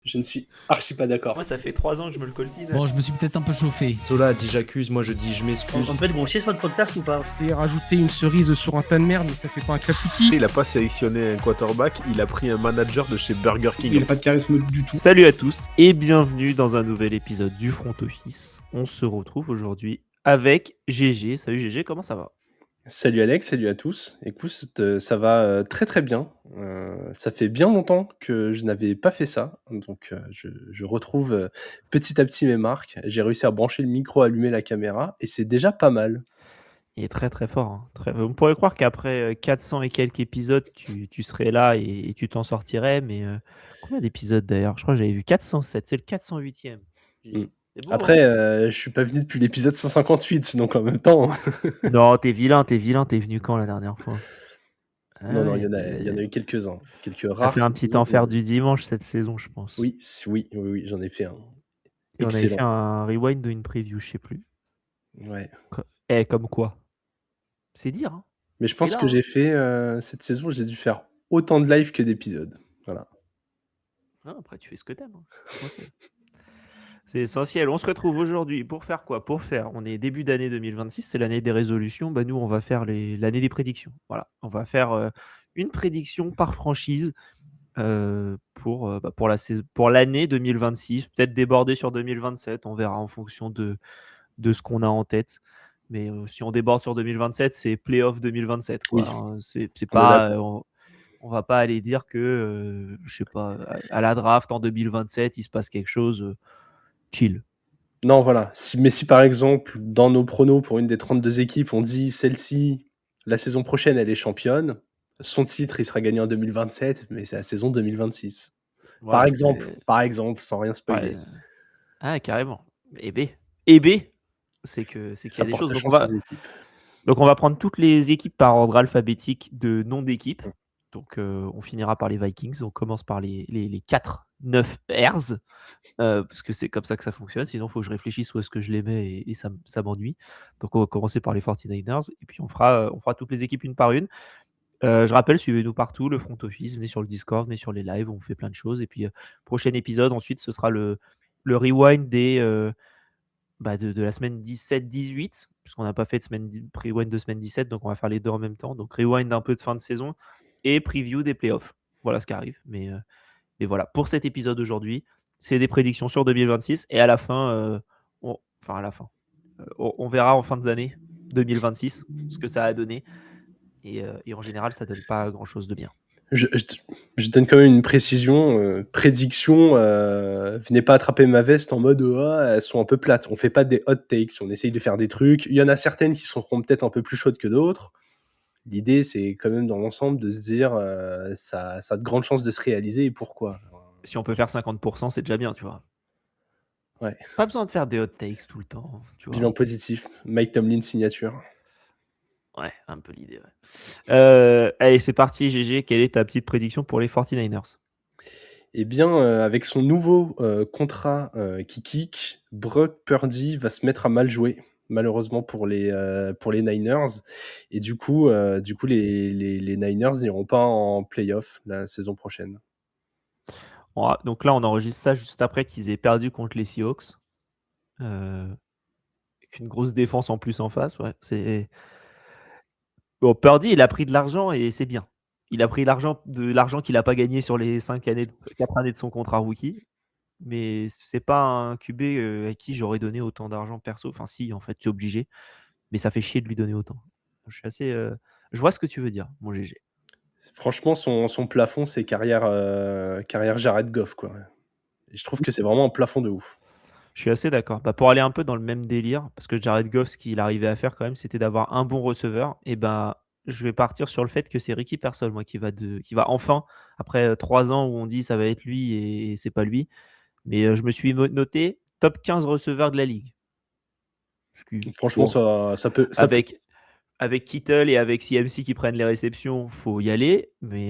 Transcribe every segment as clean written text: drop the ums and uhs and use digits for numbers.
Je ne suis archi pas d'accord. Moi, ça fait 3 ans que je me le coltine. Bon, je me suis peut-être un peu chauffé. Zola dit j'accuse, moi je dis je m'excuse. On peut être grossier sur le podcast ou pas? C'est rajouter une cerise sur un tas de merde, mais ça fait pas un clafoutis. Il a pas sélectionné un quarterback, il a pris un manager de chez Burger King. Il n'a pas de charisme du tout. Salut à tous et bienvenue dans un nouvel épisode du Front Office. On se retrouve aujourd'hui avec GG. Salut GG, comment ça va? Salut Alex, salut à tous. Écoute, ça va très très bien. Ça fait bien longtemps que je n'avais pas fait ça, donc je retrouve petit à petit mes marques. J'ai réussi à brancher le micro, allumer la caméra, et c'est déjà pas mal. Il est très très fort. Hein. On pourrait croire qu'après 400 et quelques épisodes, tu serais là et tu t'en sortirais, mais combien d'épisodes d'ailleurs? Je crois que j'avais vu 407, c'est le 408e. Mm. C'est beau, Après, hein. je suis pas venu depuis l'épisode 158, donc en même temps. Non, t'es vilain, t'es venu quand la dernière fois? Ah Non, ouais, il y en a eu quelques-uns, quelques t'as rares. fait un cette petit saison, enfer mais- du dimanche cette saison, je pense. Oui, oui, j'en ai fait un. Et on avait Excellent. fait un rewind ou une preview, je sais plus. Ouais. Comme quoi? C'est dire, hein. Mais je T'es pense là, que hein. j'ai fait cette saison, j'ai dû faire autant de live que d'épisodes. Voilà. Non, après, tu fais ce que t'aimes, hein, c'est essentiel. C'est essentiel. On se retrouve aujourd'hui pour faire quoi? On est début d'année 2026, c'est l'année des résolutions. Bah, nous, on va faire l'année des prédictions. Voilà, on va faire une prédiction par franchise pour l'année 2026. Peut-être déborder sur 2027, on verra en fonction de ce qu'on a en tête. Mais si on déborde sur 2027, c'est playoff 2027, quoi. Oui. Hein. C'est On est pas, d'accord. on va pas aller dire que, je sais pas, à la draft en 2027, il se passe quelque chose. Chill. Non, voilà. Mais si par exemple, dans nos pronos pour une des 32 équipes, on dit celle-ci, la saison prochaine, elle est championne, son titre, il sera gagné en 2027, mais c'est la saison 2026. Voilà, Par exemple, sans rien ouais, spoiler. ah, carrément. C'est qu'il y Ça a des choses. porte chance aux équipes. Donc on va prendre toutes les équipes par ordre alphabétique de nom d'équipe. Mm. Donc on finira par les Vikings. On commence par les 4, 9 Airs. Parce que c'est comme ça que ça fonctionne. Sinon, il faut que je réfléchisse où est-ce que je les mets et ça m'ennuie. Donc on va commencer par les 49ers. Et puis on fera toutes les équipes une par une. Je rappelle, suivez-nous partout, le front office, venez sur le Discord, venez sur les lives, on fait plein de choses. Et puis, prochain épisode, ensuite, ce sera le rewind de la semaine 17-18, puisqu'on n'a pas fait de rewind de semaine 17, donc on va faire les deux en même temps. Donc, rewind un peu de fin de saison et preview des playoffs. Voilà ce qui arrive. Mais voilà, pour cet épisode aujourd'hui, c'est des prédictions sur 2026. Et à la fin, on verra en fin d'année 2026 ce que ça a donné. Et en général, ça donne pas grand-chose de bien. Je donne quand même une précision. Prédiction, venez pas attraper ma veste en mode elles sont un peu plates. On fait pas des hot takes, on essaye de faire des trucs. Il y en a certaines qui seront peut-être un peu plus chaudes que d'autres. L'idée, c'est quand même dans l'ensemble de se dire ça a de grandes chances de se réaliser et pourquoi. Si on peut faire 50%, c'est déjà bien, tu vois. Ouais. Pas besoin de faire des hot takes tout le temps, tu vois. Bilan positif. Mike Tomlin signature. Ouais, un peu l'idée, ouais. Allez, c'est parti, GG. Quelle est ta petite prédiction pour les 49ers? Eh bien, avec son nouveau contrat qui kick, Brock Purdy va se mettre à mal jouer, malheureusement pour les Niners. Et du coup, les Niners n'iront pas en playoff la saison prochaine. Donc là, on enregistre ça juste après qu'ils aient perdu contre les Seahawks. Avec une grosse défense en plus en face. Ouais, bon, Purdy, il a pris de l'argent et c'est bien. Il a pris l'argent qu'il n'a pas gagné sur les 4 années de son contrat rookie. Mais c'est pas un QB à qui j'aurais donné autant d'argent perso. Enfin, si, en fait, tu es obligé. Mais ça fait chier de lui donner autant. Je suis assez. Je vois ce que tu veux dire, mon GG. Franchement, son plafond, c'est carrière Jared Goff, quoi. Et je trouve que c'est vraiment un plafond de ouf. Je suis assez d'accord. Pour aller un peu dans le même délire, parce que Jared Goff, ce qu'il arrivait à faire quand même, c'était d'avoir un bon receveur. Et je vais partir sur le fait que c'est Ricky Persol, moi, qui va enfin, après 3 ans où on dit ça va être lui et c'est pas lui. Mais je me suis noté top 15 receveurs de la ligue. Franchement, bon, ça peut. Avec Kittle et avec CMC qui prennent les réceptions, faut y aller. Mais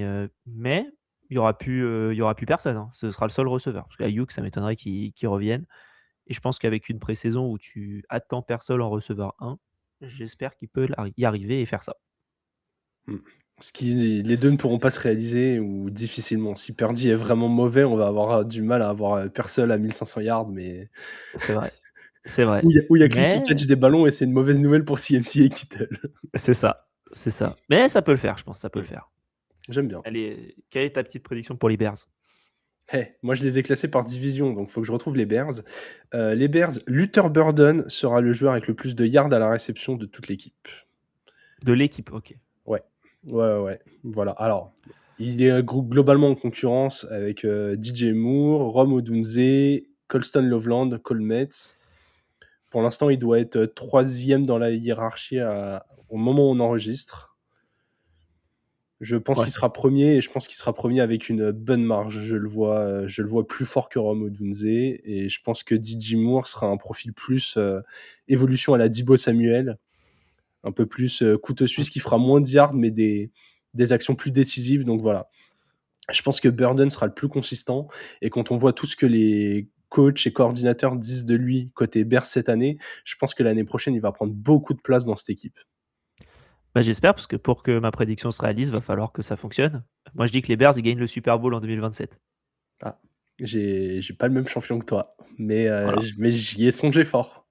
il y aura plus personne. Hein. Ce sera le seul receveur. Parce qu'Ayuk, ça m'étonnerait qu'il revienne. Et je pense qu'avec une pré-saison où tu attends personne en receveur 1, j'espère qu'il peut y arriver et faire ça. Les deux ne pourront pas se réaliser ou difficilement. Si Purdy est vraiment mauvais, on va avoir du mal à avoir Purcell à 1500 yards, mais C'est vrai. C'est vrai. où il y a que lui qui Mais catch des ballons et c'est une mauvaise nouvelle pour CMC et Kittle. c'est ça. C'est ça. Mais ça peut le faire, je pense. Ça peut le faire. J'aime bien. Allez, quelle est ta petite prédiction pour les Bears? Moi, je les ai classés par division, donc il faut que je retrouve les Bears. Les Bears, Luther Burden sera le joueur avec le plus de yards à la réception de toute l'équipe. De l'équipe, ok. Ouais. Voilà. Alors, il est globalement en concurrence avec DJ Moore, Rome Odunze, Colston Loveland, Cole Metz. Pour l'instant, il doit être 3e dans la hiérarchie au moment où on enregistre. Je pense qu'il sera premier et je pense qu'il sera premier avec une bonne marge. Je le vois plus fort que Rome Odunze et je pense que DJ Moore sera un profil plus évolution à la Deebo Samuel, un peu plus couteau suisse qui fera moins de yards mais des actions plus décisives. Donc voilà. Je pense que Burden sera le plus consistant et quand on voit tout ce que les coachs et coordinateurs disent de lui côté Bears cette année, je pense que l'année prochaine, il va prendre beaucoup de place dans cette équipe. Bah, j'espère, parce que pour que ma prédiction se réalise, va falloir que ça fonctionne. Moi, je dis que les Bears, ils gagnent le Super Bowl en 2027. Ah, j'ai pas le même champion que toi, mais Voilà. mais j'y ai songé fort.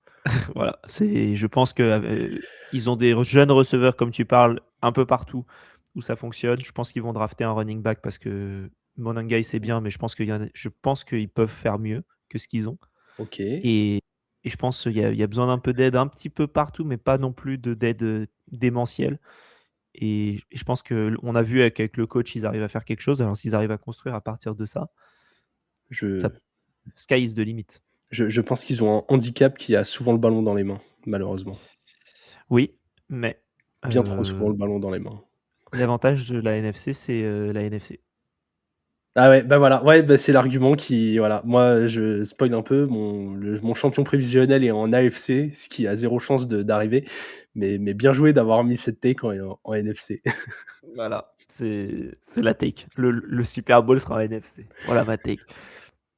Voilà. Je pense que ils ont des jeunes receveurs, comme tu parles, un peu partout où ça fonctionne. Je pense qu'ils vont drafter un running back parce que Monangai, c'est bien, mais je pense qu'ils peuvent faire mieux que ce qu'ils ont. Ok. Et je pense qu'il y a besoin d'un peu d'aide un petit peu partout, mais pas non plus d'aide démentielle. Et je pense qu'on a vu avec le coach, ils arrivent à faire quelque chose. Alors, s'ils arrivent à construire à partir de ça, sky is the limit. Je pense qu'ils ont un handicap qui a souvent le ballon dans les mains, malheureusement. Oui, mais Bien trop souvent le ballon dans les mains. l'avantage de la NFC, c'est la NFC. Ah ouais, bah voilà, c'est l'argument qui, voilà, moi je spoil un peu, mon champion prévisionnel est en AFC, ce qui a 0 chance d'arriver, mais bien joué d'avoir mis cette take en NFC. Voilà, c'est la take. Le Super Bowl sera en NFC. Voilà ma take.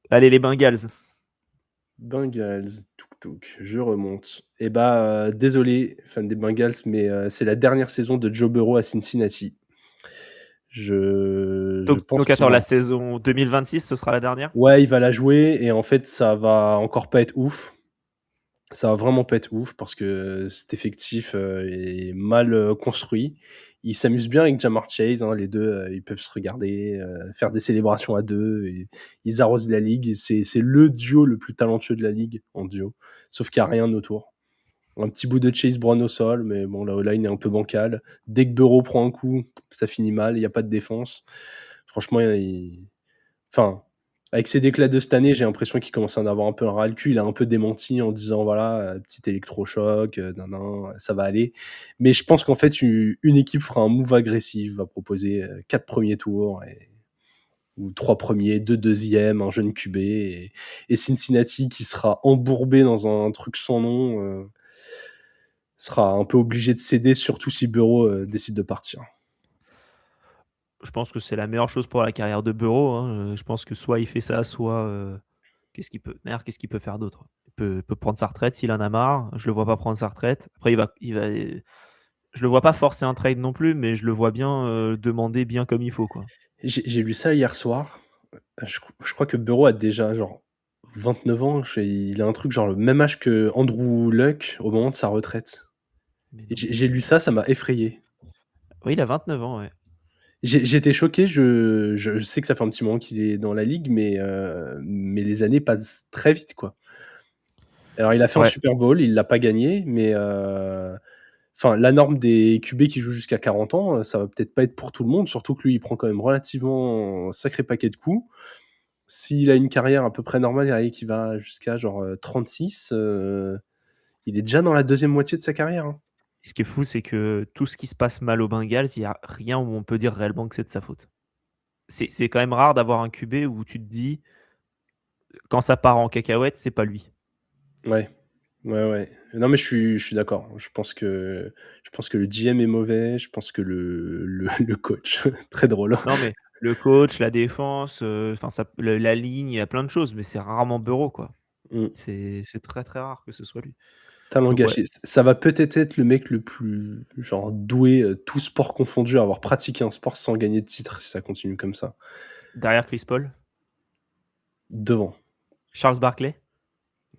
Allez, les Bengals. Bengals, touk, je remonte. Et désolé, fan des Bengals, mais c'est la dernière saison de Joe Burrow à Cincinnati. Je pense Donc attends, la saison 2026, ce sera la dernière? Ouais, il va la jouer et en fait, ça va encore pas être ouf. Ça va vraiment pas être ouf parce que cet effectif est mal construit. Ils s'amusent bien avec Ja'Marr Chase, hein, les deux, ils peuvent se regarder, faire des célébrations à deux. Et ils arrosent la ligue. C'est le duo le plus talentueux de la ligue en duo, sauf qu'il n'y a rien autour. Un petit bout de Chase Brown au sol, mais bon, la O-line est un peu bancale. Dès que Burrow prend un coup, ça finit mal, il n'y a pas de défense. Franchement, enfin, avec ses déclats de cette année, j'ai l'impression qu'il commence à en avoir un peu un ras le cul. Il a un peu démenti en disant voilà, petit électrochoc, ça va aller. Mais je pense qu'en fait, une équipe fera un move agressif, va proposer 4 premiers tours ou 3 premiers, 2 deuxièmes, un jeune QB et Cincinnati qui sera embourbé dans un truc sans nom sera un peu obligé de céder, surtout si Burrow décide de partir. Je pense que c'est la meilleure chose pour la carrière de Burrow, hein. Je pense que soit il fait ça, soit qu'est-ce qu'il peut faire d'autre? Il peut prendre sa retraite s'il en a marre. Je le vois pas prendre sa retraite. Après, je le vois pas forcer un trade non plus, mais je le vois bien demander bien comme il faut, quoi. J'ai lu ça hier soir. Je crois que Burrow a déjà genre 29 ans. Il a un truc genre le même âge que Andrew Luck au moment de sa retraite. J'ai lu ça, ça m'a effrayé. Oui, il a 29 ans, ouais. J'étais choqué. Je sais que ça fait un petit moment qu'il est dans la ligue, mais les années passent très vite, quoi. Alors, il a fait un Super Bowl, il l'a pas gagné, mais la norme des QB qui jouent jusqu'à 40 ans, ça va peut-être pas être pour tout le monde, surtout que lui, il prend quand même relativement un sacré paquet de coups. S'il a une carrière à peu près normale, qui va jusqu'à genre 36, il est déjà dans la deuxième moitié de sa carrière. Hein. Ce qui est fou, c'est que tout ce qui se passe mal aux Bengals, il n'y a rien où on peut dire réellement que c'est de sa faute. C'est quand même rare d'avoir un QB où tu te dis, quand ça part en cacahuète, c'est pas lui. Ouais. Non, mais je suis d'accord. Je pense que le GM est mauvais. Je pense que le coach, très drôle. Non, mais le coach, la défense, la ligne, il y a plein de choses, mais c'est rarement Burrow, quoi. Mm. C'est très très rare que ce soit lui. Talent Donc ouais, gâché. Ça va peut-être être le mec le plus genre doué, tout sport confondu, à avoir pratiqué un sport sans gagner de titre si ça continue comme ça. derrière Chris Paul, Devant, Charles Barkley.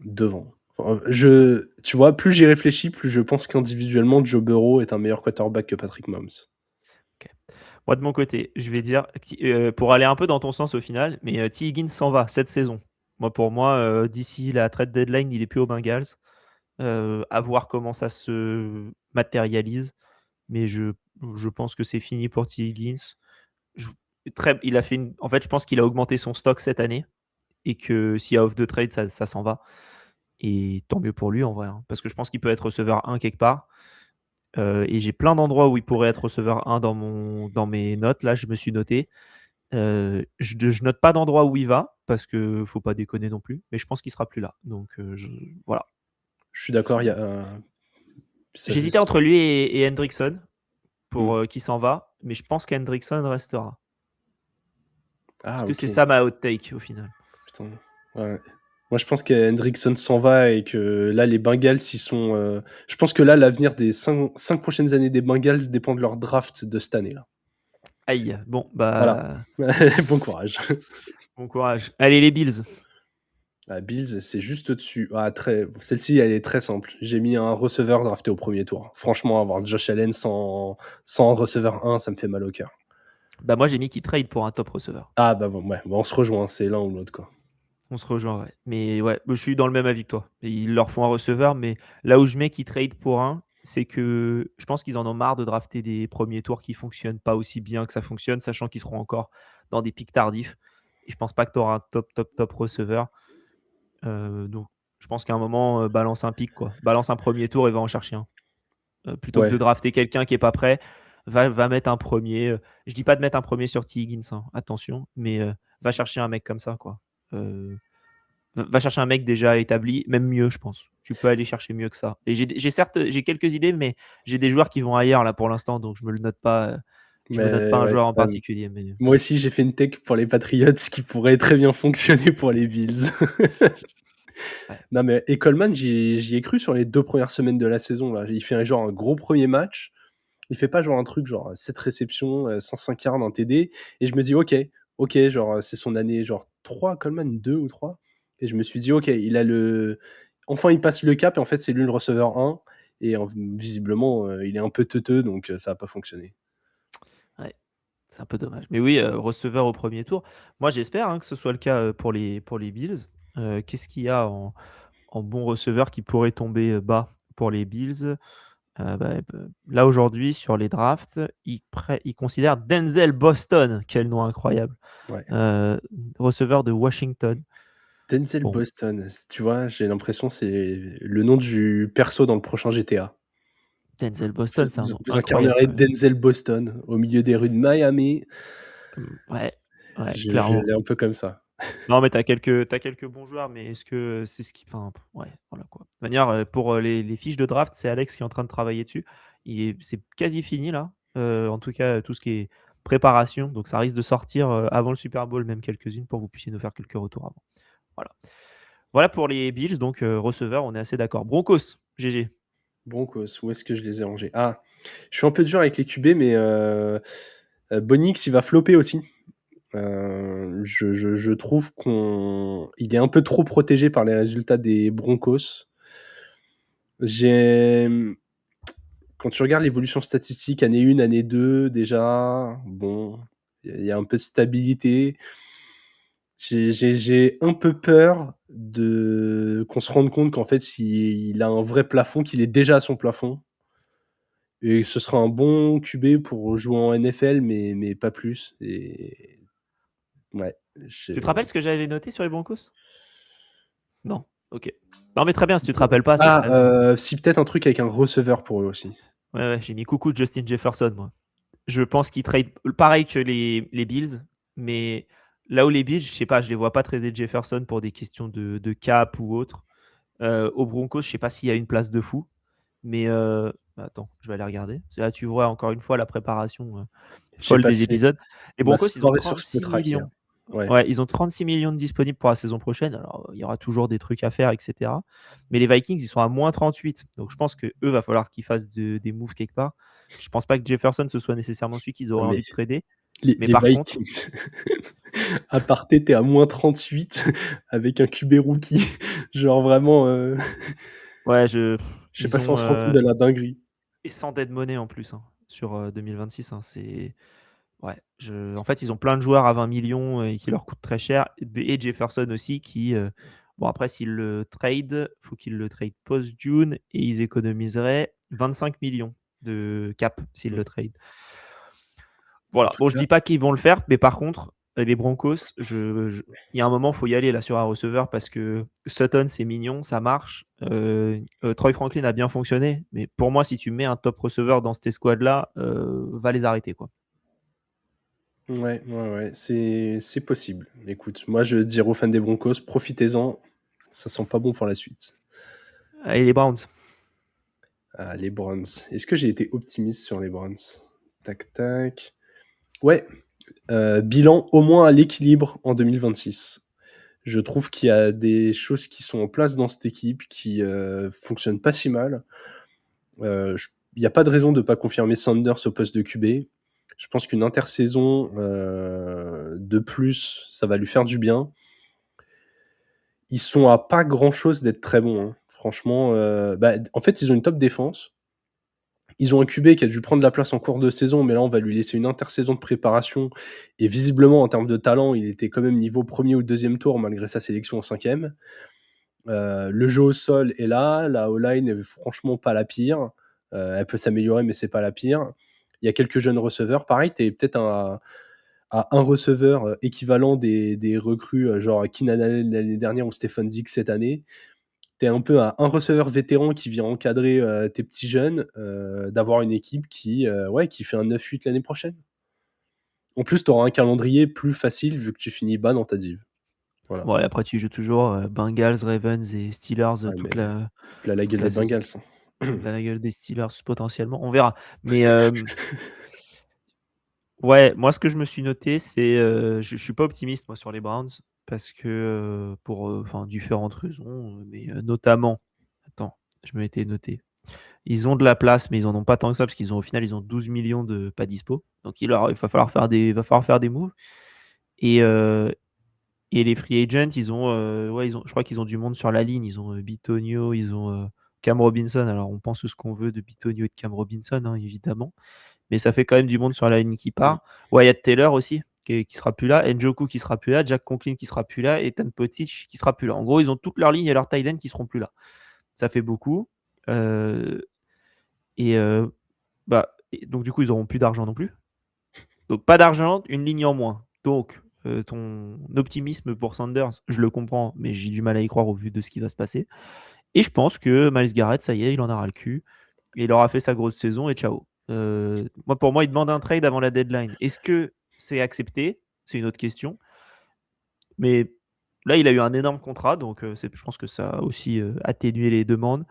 devant. Tu vois, plus j'y réfléchis, plus je pense qu'individuellement, Joe Burrow est un meilleur quarterback que Patrick Mahomes. Moi, de mon côté, je vais dire, pour aller un peu dans ton sens au final, mais T. Higgins s'en va cette saison. Pour moi, d'ici la trade deadline, il est plus aux Bengals. À voir comment ça se matérialise. Mais je pense que c'est fini pour T. Higgins. Je, il a fait en fait, je pense qu'il a augmenté son stock cette année et que s'il y a off de trade, ça s'en va. Et tant mieux pour lui en vrai. Hein, parce que je pense qu'il peut être receveur 1 quelque part. Et j'ai plein d'endroits où il pourrait être receveur 1 dans mes notes. Là, je me suis noté. Je note pas d'endroit où il va parce que faut pas déconner non plus. Mais je pense qu'il sera plus là. Donc voilà. Je suis d'accord, il y a J'hésitais entre lui et Hendrickson pour Hmm. qui s'en va, mais je pense qu'Hendrickson restera. Parce Ah, que ok. c'est ça ma hot take au final. Putain. Ouais. Moi, je pense qu'Hendrickson s'en va et que là, les Bengals, ils sont. Je pense que là, l'avenir des 5 prochaines années des Bengals dépend de leur draft de cette année-là. Aïe, bon, Voilà. bah, Bon courage. bon courage. Allez, les Bills. Bills, c'est juste au-dessus. Ah, celle-ci, elle est très simple. J'ai mis un receveur drafté au premier tour. Franchement, avoir Josh Allen sans receveur 1, ça me fait mal au cœur. Bah, moi, j'ai mis qui trade pour un top receveur. Ah, bah bon, ouais, on se rejoint, c'est l'un ou l'autre, quoi. On se rejoint, ouais. Mais ouais, je suis dans le même avis que toi. Ils leur font un receveur, mais là où je mets qui trade pour un, c'est que je pense qu'ils en ont marre de drafter des premiers tours qui fonctionnent pas aussi bien que ça fonctionne, sachant qu'ils seront encore dans des pics tardifs. Et je pense pas que tu auras un top receveur. Donc, je pense qu'à un moment, balance un pic, quoi. Balance un premier tour et va en chercher un. Plutôt que de Ouais. drafter quelqu'un qui est pas prêt, va mettre un premier. Je dis pas de mettre un premier sur T. Higgins, hein, attention, mais va chercher un mec comme ça, quoi. Va chercher un mec déjà établi, même mieux, je pense. Tu peux aller chercher mieux que ça. Et j'ai quelques idées, mais j'ai des joueurs qui vont ailleurs là pour l'instant, donc je me note pas Mais un ouais, joueur en ouais. particulier. Mais Moi aussi, j'ai fait une tech pour les Patriots qui pourrait très bien fonctionner pour les Bills. ouais. Non, mais et Coleman, j'y ai cru sur les 2 premières semaines de la saison. Là. Il fait un gros premier match. Il fait pas genre un truc genre 7 réceptions, 105 yards, un TD. Et je me dis, ok, genre c'est son année genre 3, Coleman, 2 ou 3. Et je me suis dit, ok, enfin il passe le cap et en fait c'est lui le receveur 1. Et visiblement, il est un peu teuteux, donc ça va pas fonctionner. Ouais, c'est un peu dommage. Mais oui, receveur au premier tour. Moi, j'espère hein, que ce soit le cas pour les Bills. Qu'est-ce qu'il y a en bon receveur qui pourrait tomber bas pour les Bills? Là, aujourd'hui, sur les drafts, ils considèrent Denzel Boston. Quel nom incroyable. Ouais. Receveur de Washington. Denzel Bon. Boston, tu vois, j'ai l'impression c'est le nom du perso dans le prochain GTA. Denzel Boston, c'est un nom Vous incroyable incarnerez quand même. Denzel Boston au milieu des rues de Miami. Ouais, Je clairement. l'ai un peu comme ça. Non, mais t'as quelques bons joueurs, mais est-ce que c'est ce qui. Enfin, ouais, voilà quoi. De toute manière, pour les fiches de draft, c'est Alex qui est en train de travailler dessus. C'est quasi fini là. En tout cas, tout ce qui est préparation. Donc, ça risque de sortir avant le Super Bowl, même quelques-unes, pour que vous puissiez nous faire quelques retours avant. Voilà. Voilà pour les Bills. Donc, receveur, on est assez d'accord. Broncos, GG. Broncos, où est-ce que je les ai rangés? Ah, je suis un peu dur avec les QB, mais Bonix, il va flopper aussi. Je trouve qu'il est un peu trop protégé par les résultats des Broncos. Quand tu regardes l'évolution statistique, année 1, année 2, déjà, bon, il y a un peu de stabilité. J'ai un peu peur qu'on se rende compte qu'en fait, il a un vrai plafond, qu'il est déjà à son plafond. Et ce sera un bon QB pour jouer en NFL, mais pas plus. Et ouais. Tu te rappelles ce que j'avais noté sur les Broncos? Non. Ok. Non, mais très bien. Si tu te rappelles pas, c'est Ah, très bien. si peut-être un truc avec un receveur pour eux aussi. Ouais, j'ai mis coucou Justin Jefferson, moi. Je pense qu'ils trade pareil que les Bills, mais là où les Bills, je sais pas, je les vois pas trader Jefferson pour des questions de cap ou autre. Au Broncos, je sais pas s'il y a une place de fou, mais attends, je vais aller regarder. Là, tu vois encore une fois la préparation J'ai folle des passé épisodes. Les ma Broncos, ils ont soirée sur 36 Spotrac hier. millions. Ouais. Ouais, ils ont 36 millions de disponibles pour la saison prochaine. Alors, il y aura toujours des trucs à faire, etc. Mais les Vikings, ils sont à moins 38. Donc, je pense que eux, va falloir qu'ils fassent des moves quelque part. Je pense pas que Jefferson, ce soit nécessairement celui qu'ils Non, auraient mais envie de trader. les, Mais les par contre, Vikings, à parté, t'es à moins 38 avec un QB rookie. Genre vraiment, ouais, je sais pas ils si on ont se rend compte de la dinguerie. et sans dead money en plus sur 2026. C'est ouais. En fait, ils ont plein de joueurs à 20 millions et qui leur coûtent très cher. Et Jefferson aussi qui bon après s'ils le trade, faut qu'ils le trade post-June et ils économiseraient 25 millions de cap s'ils le trade. En Voilà. tout Bon, je cas, dis pas qu'ils vont le faire, mais par contre, les Broncos, il y a un moment, il faut y aller là sur un receveur parce que Sutton, c'est mignon, ça marche. Troy Franklin a bien fonctionné, mais pour moi, si tu mets un top receveur dans cette escouade-là, va les arrêter, quoi. ouais, c'est possible. Écoute, moi je dis aux fans des Broncos, profitez-en, ça sent pas bon pour la suite. Et les Browns. Ah, les Browns. Est-ce que j'ai été optimiste sur les Browns? Tac, tac. Ouais, bilan au moins à l'équilibre en 2026. Je trouve qu'il y a des choses qui sont en place dans cette équipe qui fonctionnent pas si mal. Il n'y a pas de raison de ne pas confirmer Sanders au poste de QB. Je pense qu'une intersaison de plus, ça va lui faire du bien. Ils sont à pas grand-chose d'être très bons, hein. Franchement, en fait, ils ont une top défense. Ils ont un QB qui a dû prendre la place en cours de saison, mais là, on va lui laisser une intersaison de préparation. Et visiblement, en termes de talent, il était quand même niveau premier ou deuxième tour, malgré sa sélection en 5e. Le jeu au sol est là. La O-line est franchement pas la pire. Elle peut s'améliorer, mais c'est pas la pire. Il y a quelques jeunes receveurs. Pareil, tu es peut-être à un receveur équivalent des recrues genre Keenan Allen l'année dernière ou Stephen Diggs cette année. Tu es un peu à un receveur vétéran qui vient encadrer tes petits jeunes, d'avoir une équipe qui fait un 9-8 l'année prochaine. En plus, tu auras un calendrier plus facile vu que tu finis bas dans ta div. Voilà. Ouais, après, tu joues toujours Bengals, Ravens et Steelers, Ouais, toute mais la gueule des saison. Bengals. La gueule des Steelers, potentiellement. On verra. Mais ouais, moi, ce que je me suis noté, c'est je suis pas optimiste, moi, sur les Browns parce que pour différentes raisons, mais notamment, attends, je me l'étais noté. Ils ont de la place, mais ils en ont pas tant que ça parce qu'ils ont au final, ils ont 12 millions de pas dispo. Donc il va falloir faire des moves. Et, les free agents, je crois qu'ils ont du monde sur la ligne. Ils ont Bitonio, ils ont Cam Robinson. Alors on pense ce qu'on veut de Bitonio et de Cam Robinson, hein, évidemment. Mais ça fait quand même du monde sur la ligne qui part. Wyatt Taylor aussi, qui sera plus là. Njoku qui sera plus là. Jack Conklin qui sera plus là. Et Ethan Potic qui sera plus là. En gros, ils ont toute leur ligne et leur tight end qui seront plus là. Ça fait beaucoup. Donc du coup, ils n'auront plus d'argent non plus. Donc pas d'argent, une ligne en moins. Donc ton optimisme pour Sanders, je le comprends, mais j'ai du mal à y croire au vu de ce qui va se passer. Et je pense que Myles Garrett, ça y est, il en a ras le cul. Et il aura fait sa grosse saison et ciao. Pour moi, il demande un trade avant la deadline. Est-ce que c'est accepté? C'est une autre question. Mais là, il a eu un énorme contrat, donc je pense que ça a aussi atténué les demandes.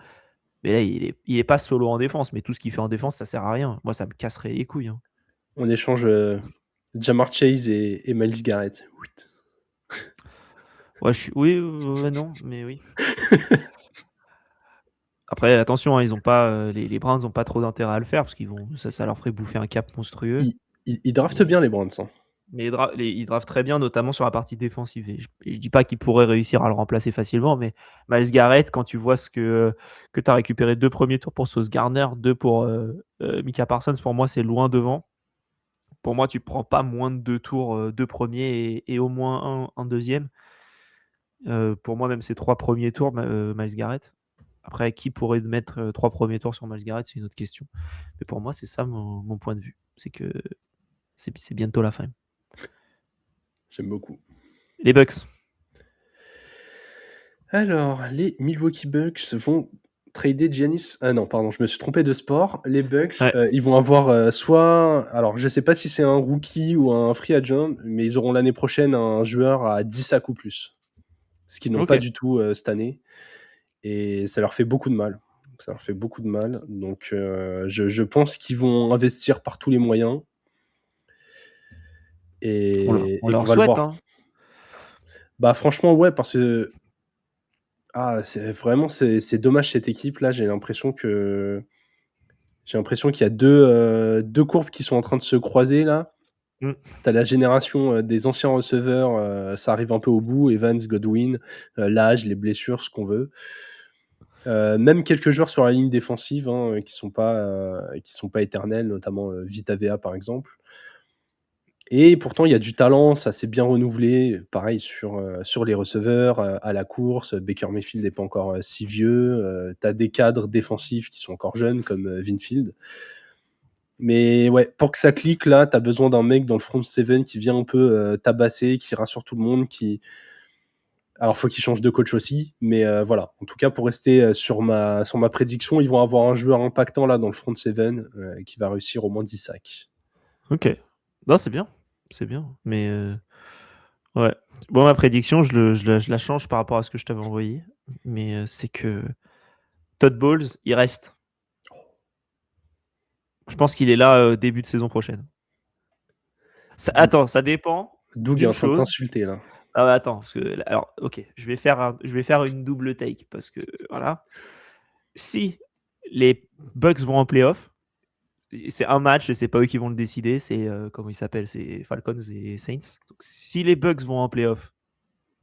Mais là, il est pas solo en défense, mais tout ce qu'il fait en défense, ça sert à rien. Moi, ça me casserait les couilles, hein. On échange Jamar Chase et Myles Garrett. Ouais, oui, non, mais oui. Après, attention, hein, ils ont pas, les Browns n'ont pas trop d'intérêt à le faire parce ça leur ferait bouffer un cap monstrueux. Ils draftent bien les Browns. Hein. Mais ils draftent très bien, notamment sur la partie défensive. Et je dis pas qu'ils pourraient réussir à le remplacer facilement, mais Myles Garrett, quand tu vois que tu as récupéré 2 premiers tours pour Sauce Gardner, 2 pour Micah Parsons, pour moi, c'est loin devant. Pour moi, tu prends pas moins de 2 tours, 2 premiers et au moins un deuxième. Pour moi, même ces 3 premiers tours, Myles Garrett. Après, qui pourrait mettre 3 premiers tours sur Myles Garrett, c'est une autre question. Mais pour moi, c'est ça mon point de vue. C'est que c'est bientôt la fin. J'aime beaucoup. Les Bucks. Alors, les Milwaukee Bucks vont trader Giannis. Ah non, pardon, je me suis trompé de sport. Les Bucks, Ouais. ils vont avoir soit. Alors, je sais pas si c'est un rookie ou un free agent, mais ils auront l'année prochaine un joueur à 10 sacs ou plus. Ce qu'ils n'ont pas du tout cette année. Et ça leur fait beaucoup de mal. Donc, je pense qu'ils vont investir par tous les moyens. Et On leur qu'on va le souhaite, voir. hein. Bah, franchement, ouais, parce que c'est dommage cette équipe là. J'ai l'impression qu'il y a deux courbes qui sont en train de se croiser là. Mm. T'as la génération des anciens receveurs, ça arrive un peu au bout. Evans, Godwin, l'âge, les blessures, ce qu'on veut. Même quelques joueurs sur la ligne défensive hein, qui sont pas éternels, notamment Vita Vea par exemple. Et pourtant, il y a du talent, ça s'est bien renouvelé. Pareil sur les receveurs, à la course. Baker Mayfield n'est pas encore si vieux. Tu as des cadres défensifs qui sont encore jeunes, comme Winfield. Mais ouais, pour que ça clique, là, tu as besoin d'un mec dans le front seven qui vient un peu tabasser, qui rassure tout le monde. Alors, faut qu'il change de coach aussi. Mais voilà, en tout cas, pour rester sur ma prédiction, ils vont avoir un joueur impactant là dans le front seven qui va réussir au moins 10 sacs. Ok. Non, c'est bien. C'est bien. Mais ouais. Bon, ma prédiction, je la change par rapport à ce que je t'avais envoyé. Mais c'est que Todd Bowles, il reste. Je pense qu'il est là début de saison prochaine. Attends, ça dépend Doug est d'une en train de chose. t'insulter là. Ah ouais, attends, parce que alors, ok, je vais faire une double take parce que voilà, si les Bucks vont en playoff, c'est un match, c'est pas eux qui vont le décider, c'est comment ils s'appellent, c'est Falcons et Saints. Donc, si les Bucks vont en playoff,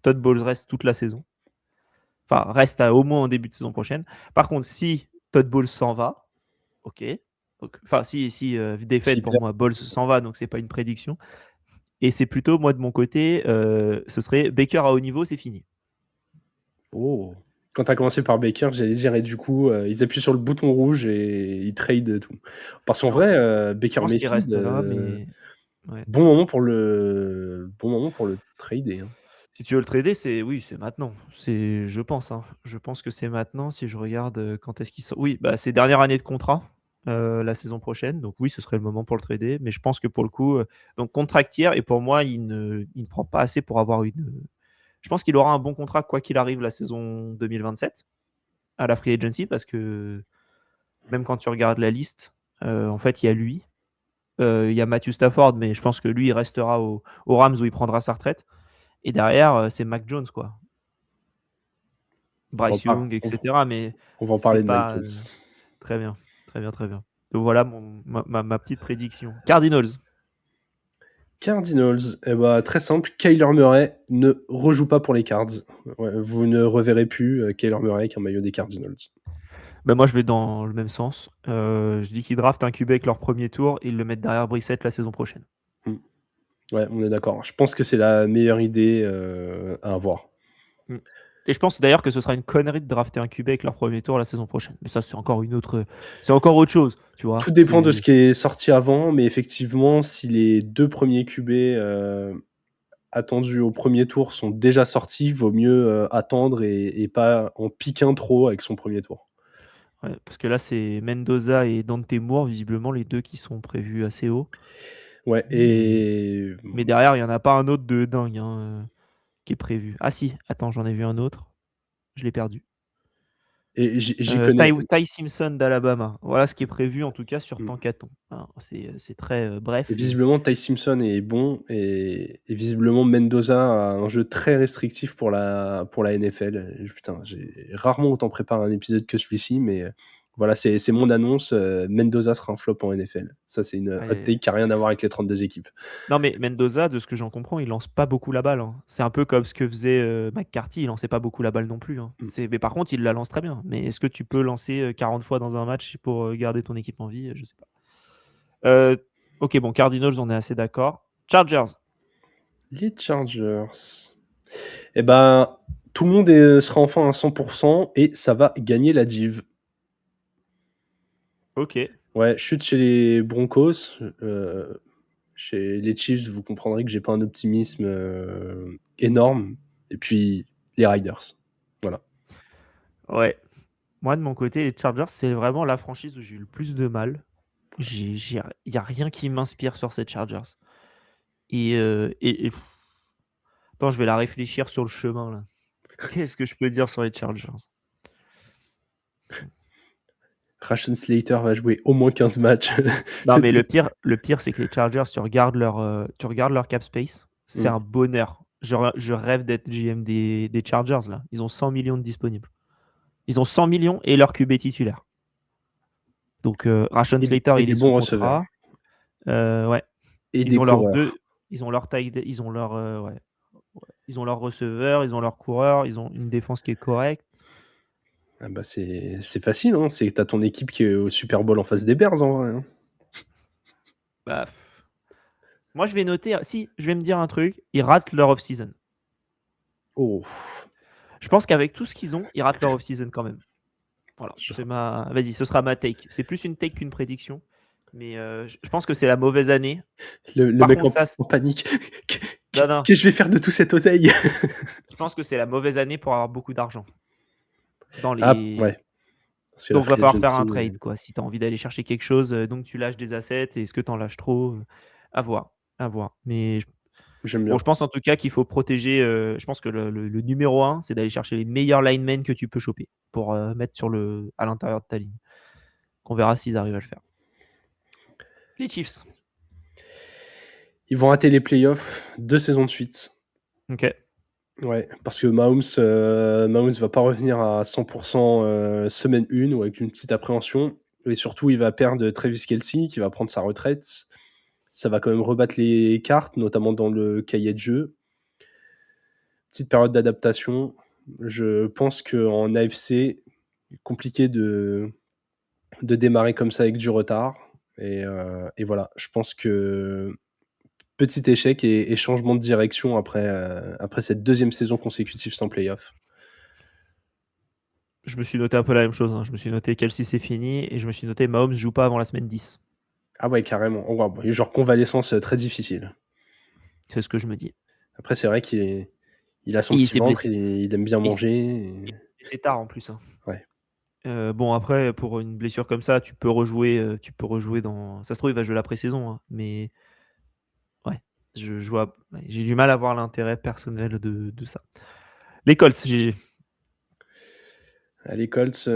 Todd Bowles reste toute la saison, enfin reste au moins en début de saison prochaine. Par contre, si Todd Bowles s'en va, ok, enfin si défaite pour moi, Bowles s'en va, donc c'est pas une prédiction. Et c'est plutôt, moi, de mon côté, ce serait Baker à haut niveau, c'est fini. Oh. Quand tu as commencé par Baker, j'allais dire, et du coup, ils appuient sur le bouton rouge et ils trade tout. Parce qu'en vrai, Baker pense qu'il Mayfield, reste là, mais ouais. bon moment pour le trader. Hein. Si tu veux le trader, c'est maintenant. Je pense. Hein. Je pense que c'est maintenant. Si je regarde quand est-ce qu'il sort. Oui, bah, c'est dernière année de contrat la saison prochaine. Donc oui, ce serait le moment pour le trader. Mais je pense que pour le coup, donc contract tiers, et pour moi, il ne prend pas assez pour avoir une. Je pense qu'il aura un bon contrat quoi qu'il arrive la saison 2027 à la free agency parce que même quand tu regardes la liste, en fait, il y a lui. Il y a Matthew Stafford, mais je pense que lui, il restera aux Rams où il prendra sa retraite. Et derrière, c'est Mac Jones, quoi. Bryce Young, etc. Mais on va en parler c'est de pas Mike Jones. très bien. Très bien, très bien. Donc voilà ma petite prédiction. Cardinals. Cardinals, très simple. Kyler Murray ne rejoue pas pour les Cards. Ouais, vous ne reverrez plus Kyler Murray avec un maillot des Cardinals. Ben moi, je vais dans le même sens. Je dis qu'ils draftent un QB avec leur premier tour et ils le mettent derrière Brissett la saison prochaine. Ouais, on est d'accord. Je pense que c'est la meilleure idée à avoir. Et je pense d'ailleurs que ce sera une connerie de drafter un QB avec leur premier tour la saison prochaine. Mais ça, c'est encore autre chose, tu vois. Tout dépend de ce qui est sorti avant, mais effectivement, si les deux premiers QB attendus au premier tour sont déjà sortis, vaut mieux attendre et pas en piquer un trop avec son premier tour. Ouais, parce que là, c'est Mendoza et Dante Moore, visiblement, les deux qui sont prévus assez haut. Ouais, mais derrière, il n'y en a pas un autre de dingue qui est prévu. Ah si, attends, j'en ai vu un autre. Je l'ai perdu. Et j'y connais. Ty Simpson d'Alabama. Voilà ce qui est prévu, en tout cas, sur Tankathon. C'est très bref. Et visiblement, Ty Simpson est bon et visiblement, Mendoza a un jeu très restrictif pour la NFL. Putain, j'ai rarement autant préparé un épisode que celui-ci, mais voilà, c'est mon annonce. Mendoza sera un flop en NFL. Ça, c'est une hot take qui n'a rien à voir avec les 32 équipes. Non, mais Mendoza, de ce que j'en comprends, il lance pas beaucoup la balle. Hein. C'est un peu comme ce que faisait McCarthy, il lançait pas beaucoup la balle non plus. Hein. Mais par contre, il la lance très bien. Mais est-ce que tu peux lancer 40 fois dans un match pour garder ton équipe en vie? Je sais pas. Ok, bon, Cardinals, on est assez d'accord. Chargers. Les Chargers. Eh ben, tout le monde sera enfin à 100% et ça va gagner la div. Ok. Ouais, chute chez les Broncos. Chez les Chiefs, vous comprendrez que j'ai pas un optimisme énorme. Et puis, les Riders. Voilà. Ouais. Moi, de mon côté, les Chargers, c'est vraiment la franchise où j'ai eu le plus de mal. Il n'y a rien qui m'inspire sur ces Chargers. Attends, je vais la réfléchir sur le chemin, là. Qu'est-ce que je peux dire sur les Chargers? Rashawn Slater va jouer au moins 15 matchs. Non, mais le pire, c'est que les Chargers, tu regardes leur cap space, c'est un bonheur. je rêve d'être GM des Chargers, là. Ils ont 100 millions de disponibles. Ils ont 100 millions et leur QB titulaire. Donc, Rashawn Slater, Et il des est sous bons receveurs. contrat. Ouais. Et Ils des ont leurs coureurs. deux. Ils ont leur taille. Ils ont leur. Ouais. Ils ont leurs receveurs, ils ont leurs coureurs, ils ont une défense qui est correcte. Ah bah c'est facile, hein. C'est que t'as ton équipe qui est au Super Bowl en face des Bears, en vrai, hein. Bah, moi, je vais noter. Si, je vais me dire un truc. Ils ratent leur off-season. Oh. Je pense qu'avec tout ce qu'ils ont, ils ratent leur off-season quand même. Voilà. Vas-y, ce sera ma take. C'est plus une take qu'une prédiction. Mais je pense que c'est la mauvaise année. Le Par mec contre, en panique. Non. Qu'est-ce que je vais faire de tout cette oseille? Je pense que c'est la mauvaise année pour avoir beaucoup d'argent. Dans Ah, les... ouais. Parce que Donc, la il va free falloir faire un agency, trade, quoi. Si tu as envie d'aller chercher quelque chose, donc tu lâches des assets. Et est-ce que tu en lâches trop? À voir. Mais j'aime bien. bon, je pense en tout cas qu'il faut protéger. Je pense que le numéro 1, c'est d'aller chercher les meilleurs linemen que tu peux choper pour mettre à l'intérieur de ta ligne. On verra s'ils arrivent à le faire. Les Chiefs. Ils vont rater les playoffs 2 saisons de suite. Ok. Ouais, parce que Mahomes va pas revenir à 100% semaine 1 ou avec une petite appréhension. Et surtout, il va perdre Travis Kelce, qui va prendre sa retraite. Ça va quand même rebattre les cartes, notamment dans le cahier de jeu. Petite période d'adaptation. Je pense qu'en AFC, compliqué de démarrer comme ça avec du retard. Et voilà, je pense que petit échec et changement de direction après cette deuxième saison consécutive sans playoff. Je me suis noté un peu la même chose. Je me suis noté Kelce c'est fini et je me suis noté Mahomes joue pas avant la semaine 10. Ah ouais, carrément. Oh, wow. Genre convalescence très difficile. C'est ce que je me dis. Après, c'est vrai qu'il a son Et il petit s'est ventre, blessé. il aime bien manger. C'est tard en plus. Ouais. Bon, après, pour une blessure comme ça, tu peux rejouer dans. Ça se trouve, il va jouer la pré-saison. Mais ouais, j'ai du mal à voir l'intérêt personnel de ça. Les Colts, GG. Les Colts,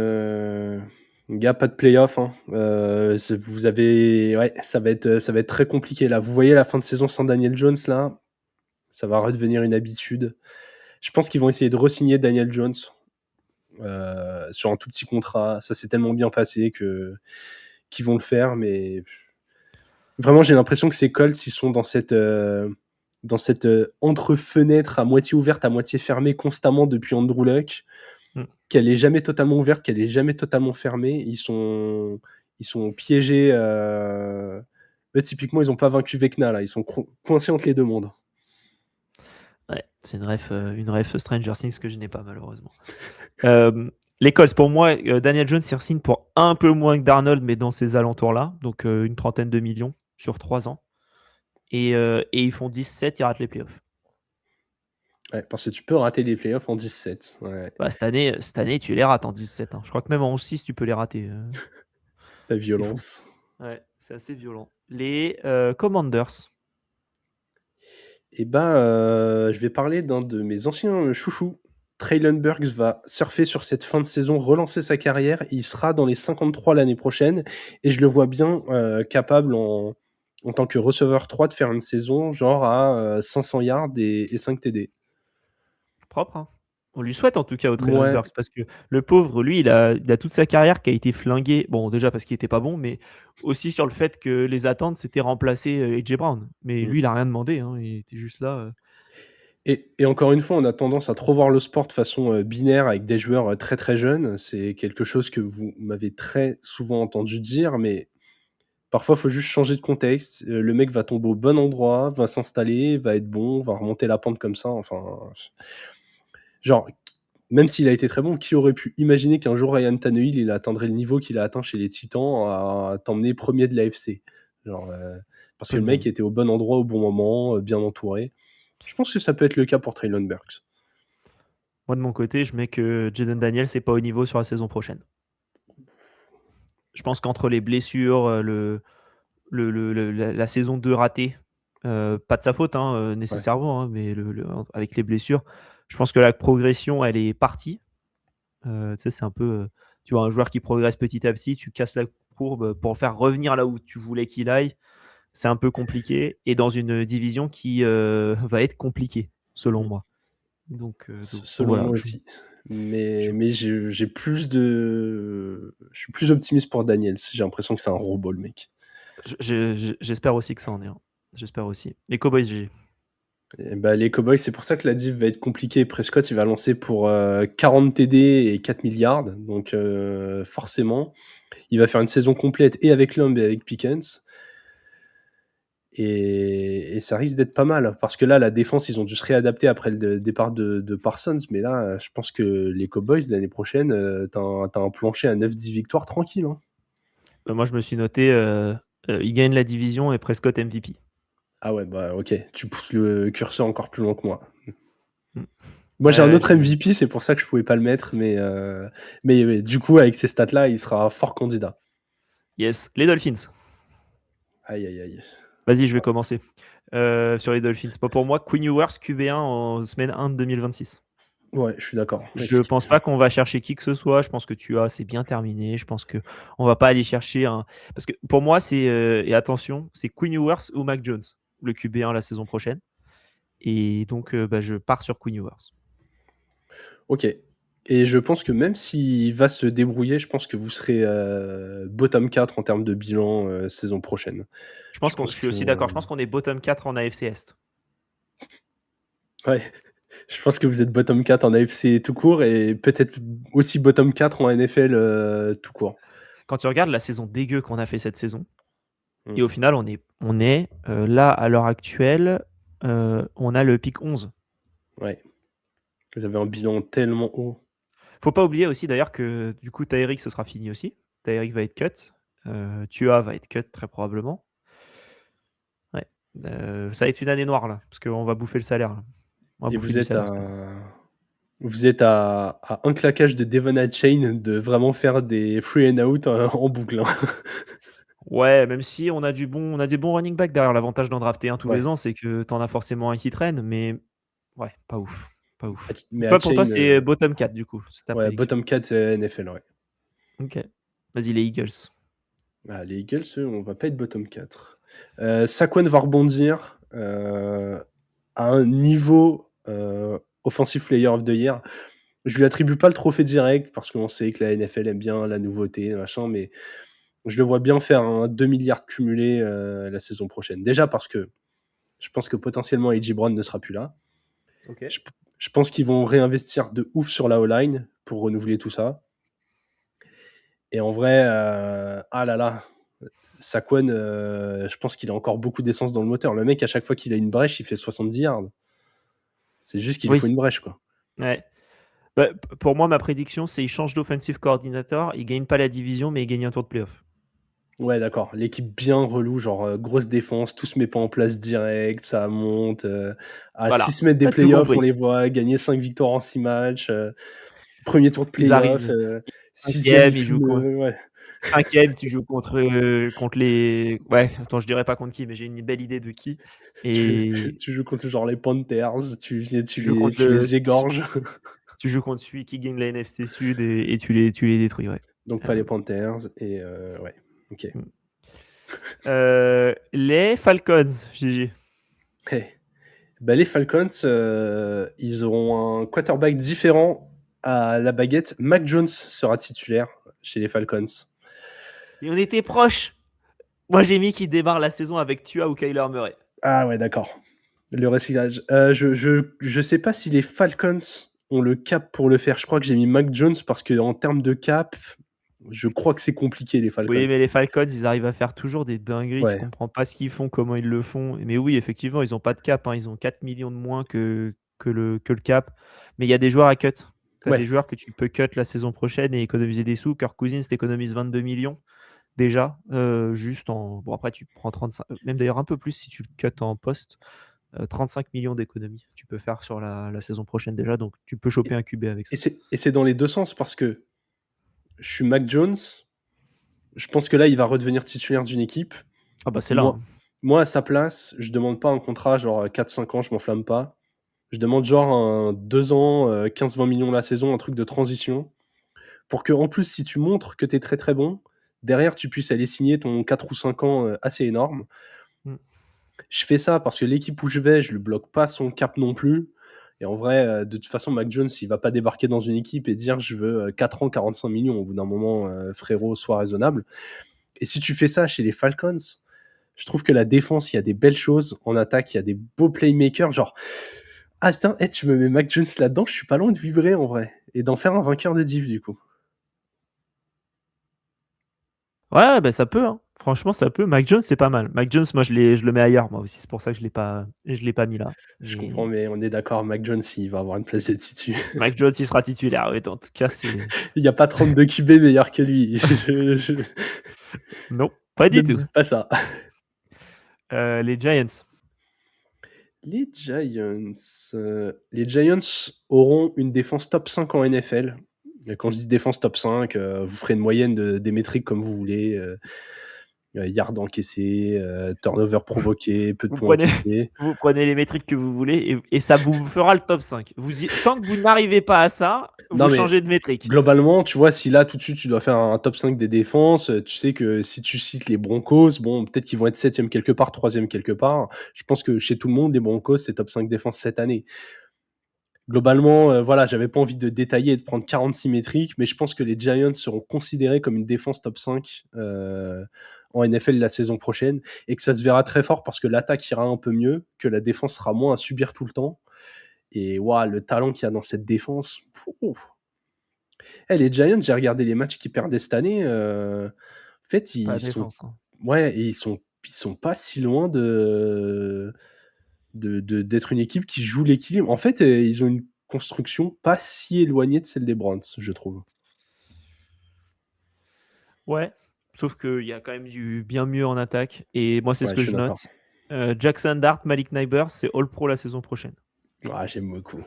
gars, pas de playoff. Hein. Vous avez, ouais, ça va être très compliqué là. Vous voyez la fin de saison sans Daniel Jones là, ça va redevenir une habitude. Je pense qu'ils vont essayer de re-signer Daniel Jones sur un tout petit contrat. Ça s'est tellement bien passé qu'ils vont le faire, mais vraiment j'ai l'impression que ces Colts ils sont dans cette entre-fenêtre à moitié ouverte, à moitié fermée constamment depuis Andrew Luck. Qu'elle est jamais totalement ouverte, qu'elle est jamais totalement fermée. Ils sont piégés. Eux, typiquement, ils n'ont pas vaincu Vecna là. Ils sont coincés entre les deux mondes. Ouais, c'est une ref Stranger Things que je n'ai pas malheureusement. Les Colts, pour moi, Daniel Jones il signe pour un peu moins que Darnold, mais dans ces alentours-là, donc une 30aine de millions sur 3 ans. Et ils font 17, ils ratent les playoffs. Ouais, parce que tu peux rater les playoffs en 17. Ouais. Bah, cette année, tu les rates en 17. Je crois que même en 11-6, tu peux les rater. La violence. Ouais, c'est assez violent. Les Commanders. Et je vais parler d'un de mes anciens chouchous. Traylon Burks va surfer sur cette fin de saison, relancer sa carrière. Il sera dans les 53 l'année prochaine. Et je le vois bien capable en tant que receveur 3 de faire une saison genre à 500 yards et 5 TD. Propre, hein. On lui souhaite en tout cas au Traylon Ouais. Burks parce que le pauvre, lui, il a toute sa carrière qui a été flinguée. Bon, déjà parce qu'il était pas bon, mais aussi sur le fait que les attentes c'était remplacer AJ Brown. Mais lui, il a rien demandé. Il était juste là. Et encore une fois, on a tendance à trop voir le sport de façon binaire avec des joueurs très très jeunes. C'est quelque chose que vous m'avez très souvent entendu dire, mais parfois, il faut juste changer de contexte. Le mec va tomber au bon endroit, va s'installer, va être bon, va remonter la pente comme ça. Enfin, genre, même s'il a été très bon, qui aurait pu imaginer qu'un jour Ryan Tannehill il atteindrait le niveau qu'il a atteint chez les Titans à t'emmener premier de l'AFC. Genre, parce que le mec était au bon endroit au bon moment, bien entouré. Je pense que ça peut être le cas pour Traylon Burks. Moi, de mon côté, je mets que Jaden Daniels c'est pas au niveau sur la saison prochaine. Je pense qu'entre les blessures, la saison 2 ratée, pas de sa faute nécessairement, mais avec les blessures, je pense que la progression, elle est partie. Tu sais, c'est un peu, tu vois, un joueur qui progresse petit à petit, tu casses la courbe pour le faire revenir là où tu voulais qu'il aille. C'est un peu compliqué et dans une division qui va être compliquée selon moi. Donc Selon voilà. moi aussi. Mais j'ai je suis plus optimiste pour Daniels. J'ai l'impression que c'est un robot, le mec. J'espère aussi que ça en est un. J'espère aussi. Les Cowboys, GG. Et bah, les Cowboys, c'est pour ça que la div va être compliquée. Prescott, il va lancer pour 40 TD et 4 milliards. Donc, forcément, il va faire une saison complète et avec Lamb et avec Pickens. Et ça risque d'être pas mal. Parce que là, la défense, ils ont dû se réadapter après le départ de Parsons. Mais là, je pense que les Cowboys, l'année prochaine, t'as un plancher à 9-10 victoires tranquille. Hein. Moi, je me suis noté, il gagne la division et Prescott MVP. Ah ouais, bah ok. Tu pousses le curseur encore plus loin que moi. Mm. Moi, j'ai un Ouais, autre MVP, c'est pour ça que je pouvais pas le mettre. Mais du coup, avec ces stats-là, il sera fort candidat. Yes, les Dolphins. Aïe, aïe, aïe. Vas-y, je vais commencer. Sur les Dolphins. Pas pour moi, Quinn Ewers, QB1 en semaine 1 de 2026. Ouais, je suis d'accord. Je pense pas qu'on va chercher qui que ce soit. Je pense que c'est bien terminé. Je pense que on va pas aller chercher un. Parce que pour moi, c'est et attention, c'est Quinn Ewers ou Mac Jones, le QB1 la saison prochaine. Et donc, je pars sur Quinn Ewers. Ok. Et je pense que même s'il va se débrouiller, je pense que vous serez bottom 4 en termes de bilan saison prochaine. Je suis aussi d'accord. Je pense qu'on est bottom 4 en AFC Est. Ouais. Je pense que vous êtes bottom 4 en AFC tout court et peut-être aussi bottom 4 en NFL tout court. Quand tu regardes la saison dégueu qu'on a fait cette saison, et au final, on est là, à l'heure actuelle, on a le pick 11. Ouais. Vous avez un bilan tellement haut. Faut pas oublier aussi d'ailleurs que du coup, Tyreek, ce sera fini aussi. Tyreek va être cut. Tua va être cut très probablement. Ouais. Ça va être une année noire là, parce qu'on va bouffer le salaire. Là. On va Et bouffer du salaire. Vous êtes à un claquage de Devon Chain de vraiment faire des free and out en boucle. Hein. Ouais, même si on a des bons running back derrière. L'avantage d'en drafter un tous Ouais. les ans, c'est que t'en as forcément un qui traîne, mais ouais, pas ouf. Pas ouf. Mais Toi, pour toi, c'est bottom 4 du coup. C'est ta ouais, prédiction. bottom 4 NFL, ouais. Ok. Vas-y, les Eagles. Ah, les Eagles, eux, on va pas être bottom 4. Saquon va rebondir à un niveau offensive player of the year. Je lui attribue pas le trophée direct parce qu'on sait que la NFL aime bien la nouveauté, machin, mais je le vois bien faire un 2 milliards cumulé la saison prochaine. Déjà parce que je pense que potentiellement A.J. Brown ne sera plus là. Ok. Je pense qu'ils vont réinvestir de ouf sur la O-line pour renouveler tout ça. Et en vrai, ah là là, Saquon, je pense qu'il a encore beaucoup d'essence dans le moteur. Le mec, à chaque fois qu'il a une brèche, il fait 70 yards. C'est juste qu'il faut une brèche, quoi. Ouais. Bah, pour moi, ma prédiction, c'est qu'il change d'offensive coordinator. Il gagne pas la division, mais il gagne un tour de playoff. Ouais, d'accord. L'équipe bien relou, genre grosse défense, tout se met pas en place direct, ça monte. À Voilà. 6 semaines des T'as tout playoffs, compris. on les voit gagner 5 victoires en 6 matchs. Premier tour de Ils playoff. arrivent. 6e, Ils jouent quoi ouais. 5e, tu joues contre les. Ouais, attends, je dirais pas contre qui, mais j'ai une belle idée de qui. Et Tu joues contre genre les Panthers, tu joues contre les égorges. Tu joues contre celui qui gagne la NFC Sud et tu les détruis, ouais. Donc pas les Panthers, et ouais, ok. Les Falcons, GG. Hey. Bah, les Falcons, ils auront un quarterback différent à la baguette. Mac Jones sera titulaire chez les Falcons. Et on était proches. Moi, j'ai mis qu'il démarre la saison avec Tua ou Kyler Murray. Ah ouais, d'accord. Le recyclage. Je sais pas si les Falcons ont le cap pour le faire. Je crois que j'ai mis Mac Jones parce qu'en termes de cap, je crois que c'est compliqué, les Falcons. Oui, mais les Falcons, ils arrivent à faire toujours des dingueries. Ouais. Tu comprends pas ce qu'ils font, comment ils le font. Mais oui, effectivement, ils ont pas de cap. Hein. Ils ont 4 millions de moins que le cap. Mais il y a des joueurs à cut. Tu as des joueurs que tu peux cut la saison prochaine et économiser des sous. Kirk Cousins t'économise 22 millions déjà. Juste en. Bon, après, tu prends 35. Même d'ailleurs un peu plus si tu le cut en poste. 35 millions d'économies tu peux faire sur la saison prochaine déjà. Donc, tu peux choper un QB avec ça. Et c'est dans les deux sens parce que je suis Mac Jones. Je pense que là, il va redevenir titulaire d'une équipe. Ah bah c'est là. Moi, à sa place, je demande pas un contrat genre 4-5 ans, je m'enflamme pas. Je demande genre un 2 ans, 15-20 millions la saison, un truc de transition. Pour que, en plus, si tu montres que tu es très très bon, derrière, tu puisses aller signer ton 4 ou 5 ans assez énorme. Je fais ça parce que l'équipe où je vais, je le bloque pas son cap non plus. Et en vrai, de toute façon, Mac Jones, il va pas débarquer dans une équipe et dire je veux 4 ans, 45 millions. Au bout d'un moment, frérot, sois raisonnable. Et si tu fais ça chez les Falcons, je trouve que la défense, il y a des belles choses. En attaque, il y a des beaux playmakers. Genre, ah putain, tu me mets Mac Jones là-dedans, je suis pas loin de vibrer en vrai. Et d'en faire un vainqueur de div du coup. Ouais, bah ça peut, hein. Franchement, ça peut. Mac Jones, c'est pas mal. Mac Jones, moi, je le mets ailleurs, moi aussi. C'est pour ça que je l'ai pas mis là. Je Mais comprends, mais on est d'accord, Mac Jones, il va avoir une place de titu. Mac Jones, il sera titulaire. Oui, en tout cas, c'est. Il n'y a pas 32 QB meilleurs que lui. Non, pas Ne du me tout. dites pas ça. Les Giants. Les Giants auront une défense top 5 en NFL. Et quand je dis défense top 5, vous ferez une moyenne des métriques comme vous voulez. Yards encaissés, turnover provoqué, peu de Vous points prenez, encaissés. vous prenez les métriques que vous voulez et ça vous fera le top 5. Tant que vous n'arrivez pas à ça, Non, vous mais changez de métrique. globalement, tu vois, si là tout de suite tu dois faire un top 5 des défenses, tu sais que si tu cites les Broncos, bon, peut-être qu'ils vont être 7e quelque part, 3e quelque part. Je pense que chez tout le monde, les Broncos, c'est top 5 défense cette année. Globalement, voilà, j'avais pas envie de détailler et de prendre 46 métriques, mais je pense que les Giants seront considérés comme une défense top 5 en NFL la saison prochaine et que ça se verra très fort parce que l'attaque ira un peu mieux, que la défense sera moins à subir tout le temps. Et waouh, le talent qu'il y a dans cette défense. Les Giants, j'ai regardé les matchs qu'ils perdaient cette année. En fait, Pas ils la sont, défense. Hein. ouais, et ils sont pas si loin d'être une équipe qui joue l'équilibre. En fait, ils ont une construction pas si éloignée de celle des Browns, je trouve. Ouais, sauf qu'il y a quand même du bien mieux en attaque. Et moi, c'est ce Ouais, que je suis je note. d'accord. Jackson Dart, Malik Neighbors, c'est All Pro la saison prochaine. Ah, j'aime beaucoup.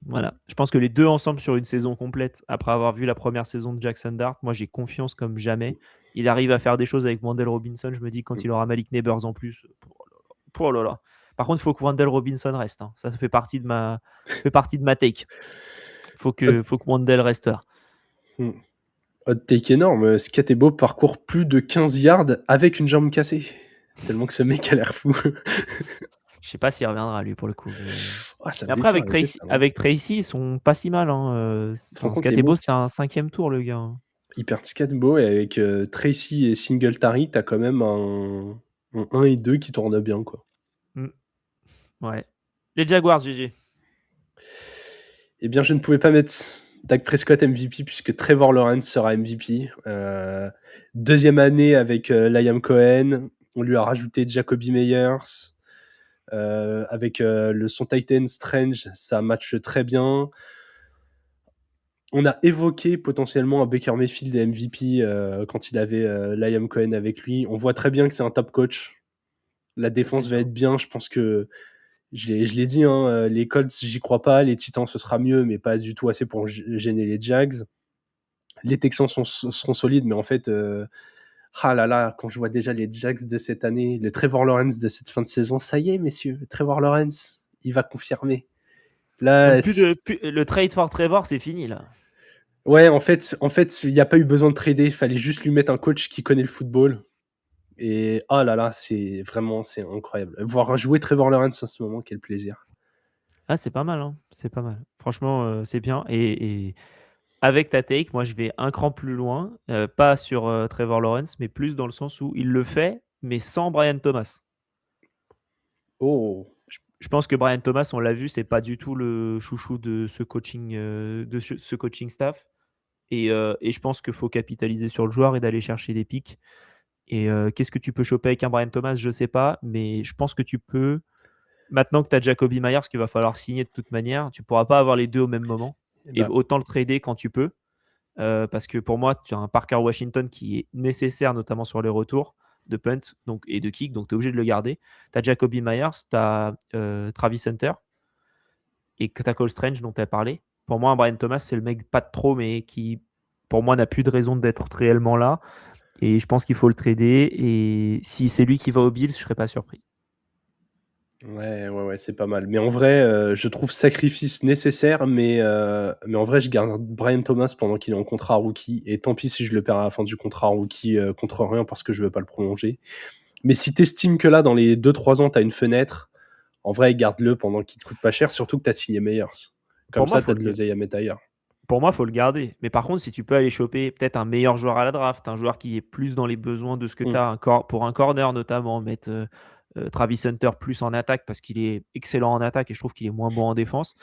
Voilà. Je pense que les deux ensemble sur une saison complète, après avoir vu la première saison de Jackson Dart, moi j'ai confiance comme jamais. Il arrive à faire des choses avec Wandale Robinson. Je me dis quand il aura Malik Neighbors en plus. Oh là là. Par contre, il faut que Wandale Robinson reste. Hein. Ça fait partie de ma take. Faut que Wandale reste là. Hot take énorme. Skatebo parcourt plus de 15 yards avec une jambe cassée. Tellement que ce mec a l'air fou. Je sais pas s'il reviendra lui pour le coup. Mais après avec Tracy, ils sont pas si mal. Hein. Skatebo, c'était un 5e tour le gars. Hein. Il perd Skatebo et avec Tracy et Singletary, t'as quand même un 1 et 2 qui tournent bien, quoi. Ouais. Les Jaguars, GG. Eh bien, je ne pouvais pas mettre Dak Prescott MVP puisque Trevor Lawrence sera MVP. Deuxième année avec Liam Cohen. On lui a rajouté Jacoby Meyers. Avec son Titan Strange, ça matche très bien. On a évoqué potentiellement un Baker Mayfield et MVP quand il avait Liam Cohen avec lui. On voit très bien que c'est un top coach. La défense va être bien. Je pense que je l'ai dit, hein, les Colts, j'y crois pas. Les Titans, ce sera mieux, mais pas du tout assez pour gêner les Jags. Les Texans seront solides, mais en fait, ah là là, quand je vois déjà les Jags de cette année, le Trevor Lawrence de cette fin de saison, ça y est, messieurs, Trevor Lawrence, il va confirmer. Là, le trade for Trevor, c'est fini là. Ouais, en fait, il n'y a pas eu besoin de trader, il fallait juste lui mettre un coach qui connaît le football. Et oh là là, c'est incroyable. Voir jouer Trevor Lawrence à ce moment, quel plaisir. Ah, c'est pas mal, hein. C'est pas mal. Franchement, c'est bien. Et avec ta take, moi, je vais un cran plus loin, pas sur Trevor Lawrence, mais plus dans le sens où il le fait, mais sans Brian Thomas. Oh. Je pense que Brian Thomas, on l'a vu, c'est pas du tout le chouchou de ce coaching, staff. Et je pense qu'il faut capitaliser sur le joueur et d'aller chercher des pics. Et qu'est-ce que tu peux choper avec un Brian Thomas? Je sais pas, mais je pense que tu peux. Maintenant que tu as Jacoby Myers qu'il va falloir signer de toute manière, tu pourras pas avoir les deux au même moment. Et autant le trader quand tu peux. Parce que pour moi, tu as un Parker Washington qui est nécessaire, notamment sur les retours de punt et de kick, donc tu es obligé de le garder. Tu as Jacoby Myers, tu as Travis Hunter et tu as Cole Strange dont tu as parlé. Pour moi, un Brian Thomas, c'est le mec pas de trop, mais qui, pour moi, n'a plus de raison d'être réellement là. Et je pense qu'il faut le trader. Et si c'est lui qui va au Bills, je serais pas surpris. Ouais, c'est pas mal. Mais en vrai, je trouve sacrifice nécessaire, mais en vrai, je garde Brian Thomas pendant qu'il est en contrat rookie. Et tant pis si je le perds à la fin du contrat rookie contre rien parce que je veux pas le prolonger. Mais si t'estimes que là, dans les 2-3 ans, t'as une fenêtre, En vrai, garde-le pendant qu'il te coûte pas cher, surtout que tu as signé Meyers. Comme Pour moi, ça, tu as de l'oseille à mettre ailleurs. Pour moi, faut le garder. Mais par contre, si tu peux aller choper peut-être un meilleur joueur à la draft, un joueur qui est plus dans les besoins de ce que tu as, pour un corner notamment, mettre Travis Hunter plus en attaque parce qu'il est excellent en attaque et je trouve qu'il est moins bon en défense.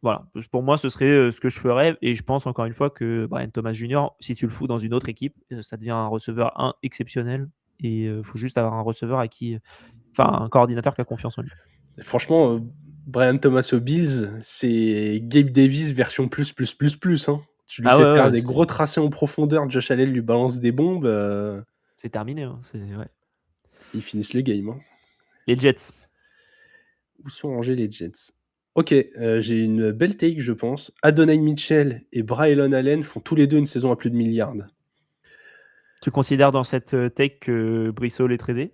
Voilà, pour moi, ce serait ce que je ferais. Et je pense encore une fois que Brian Thomas Jr., si tu le fous dans une autre équipe, ça devient un receveur exceptionnel. Et il faut juste avoir un receveur un coordinateur qui a confiance en lui. Et franchement, Brian Thomas aux Bills, c'est Gabe Davis version plus. Hein. Tu lui fais faire des gros tracés en profondeur, Josh Allen lui balance des bombes. C'est terminé. Hein. Ils finissent le game. Hein. Les Jets. Où sont rangés les Jets? Ok, j'ai une belle take, je pense. Adonai Mitchell et Braylon Allen font tous les deux une saison à plus de milliards. Tu considères dans cette take que Brissol est tradé?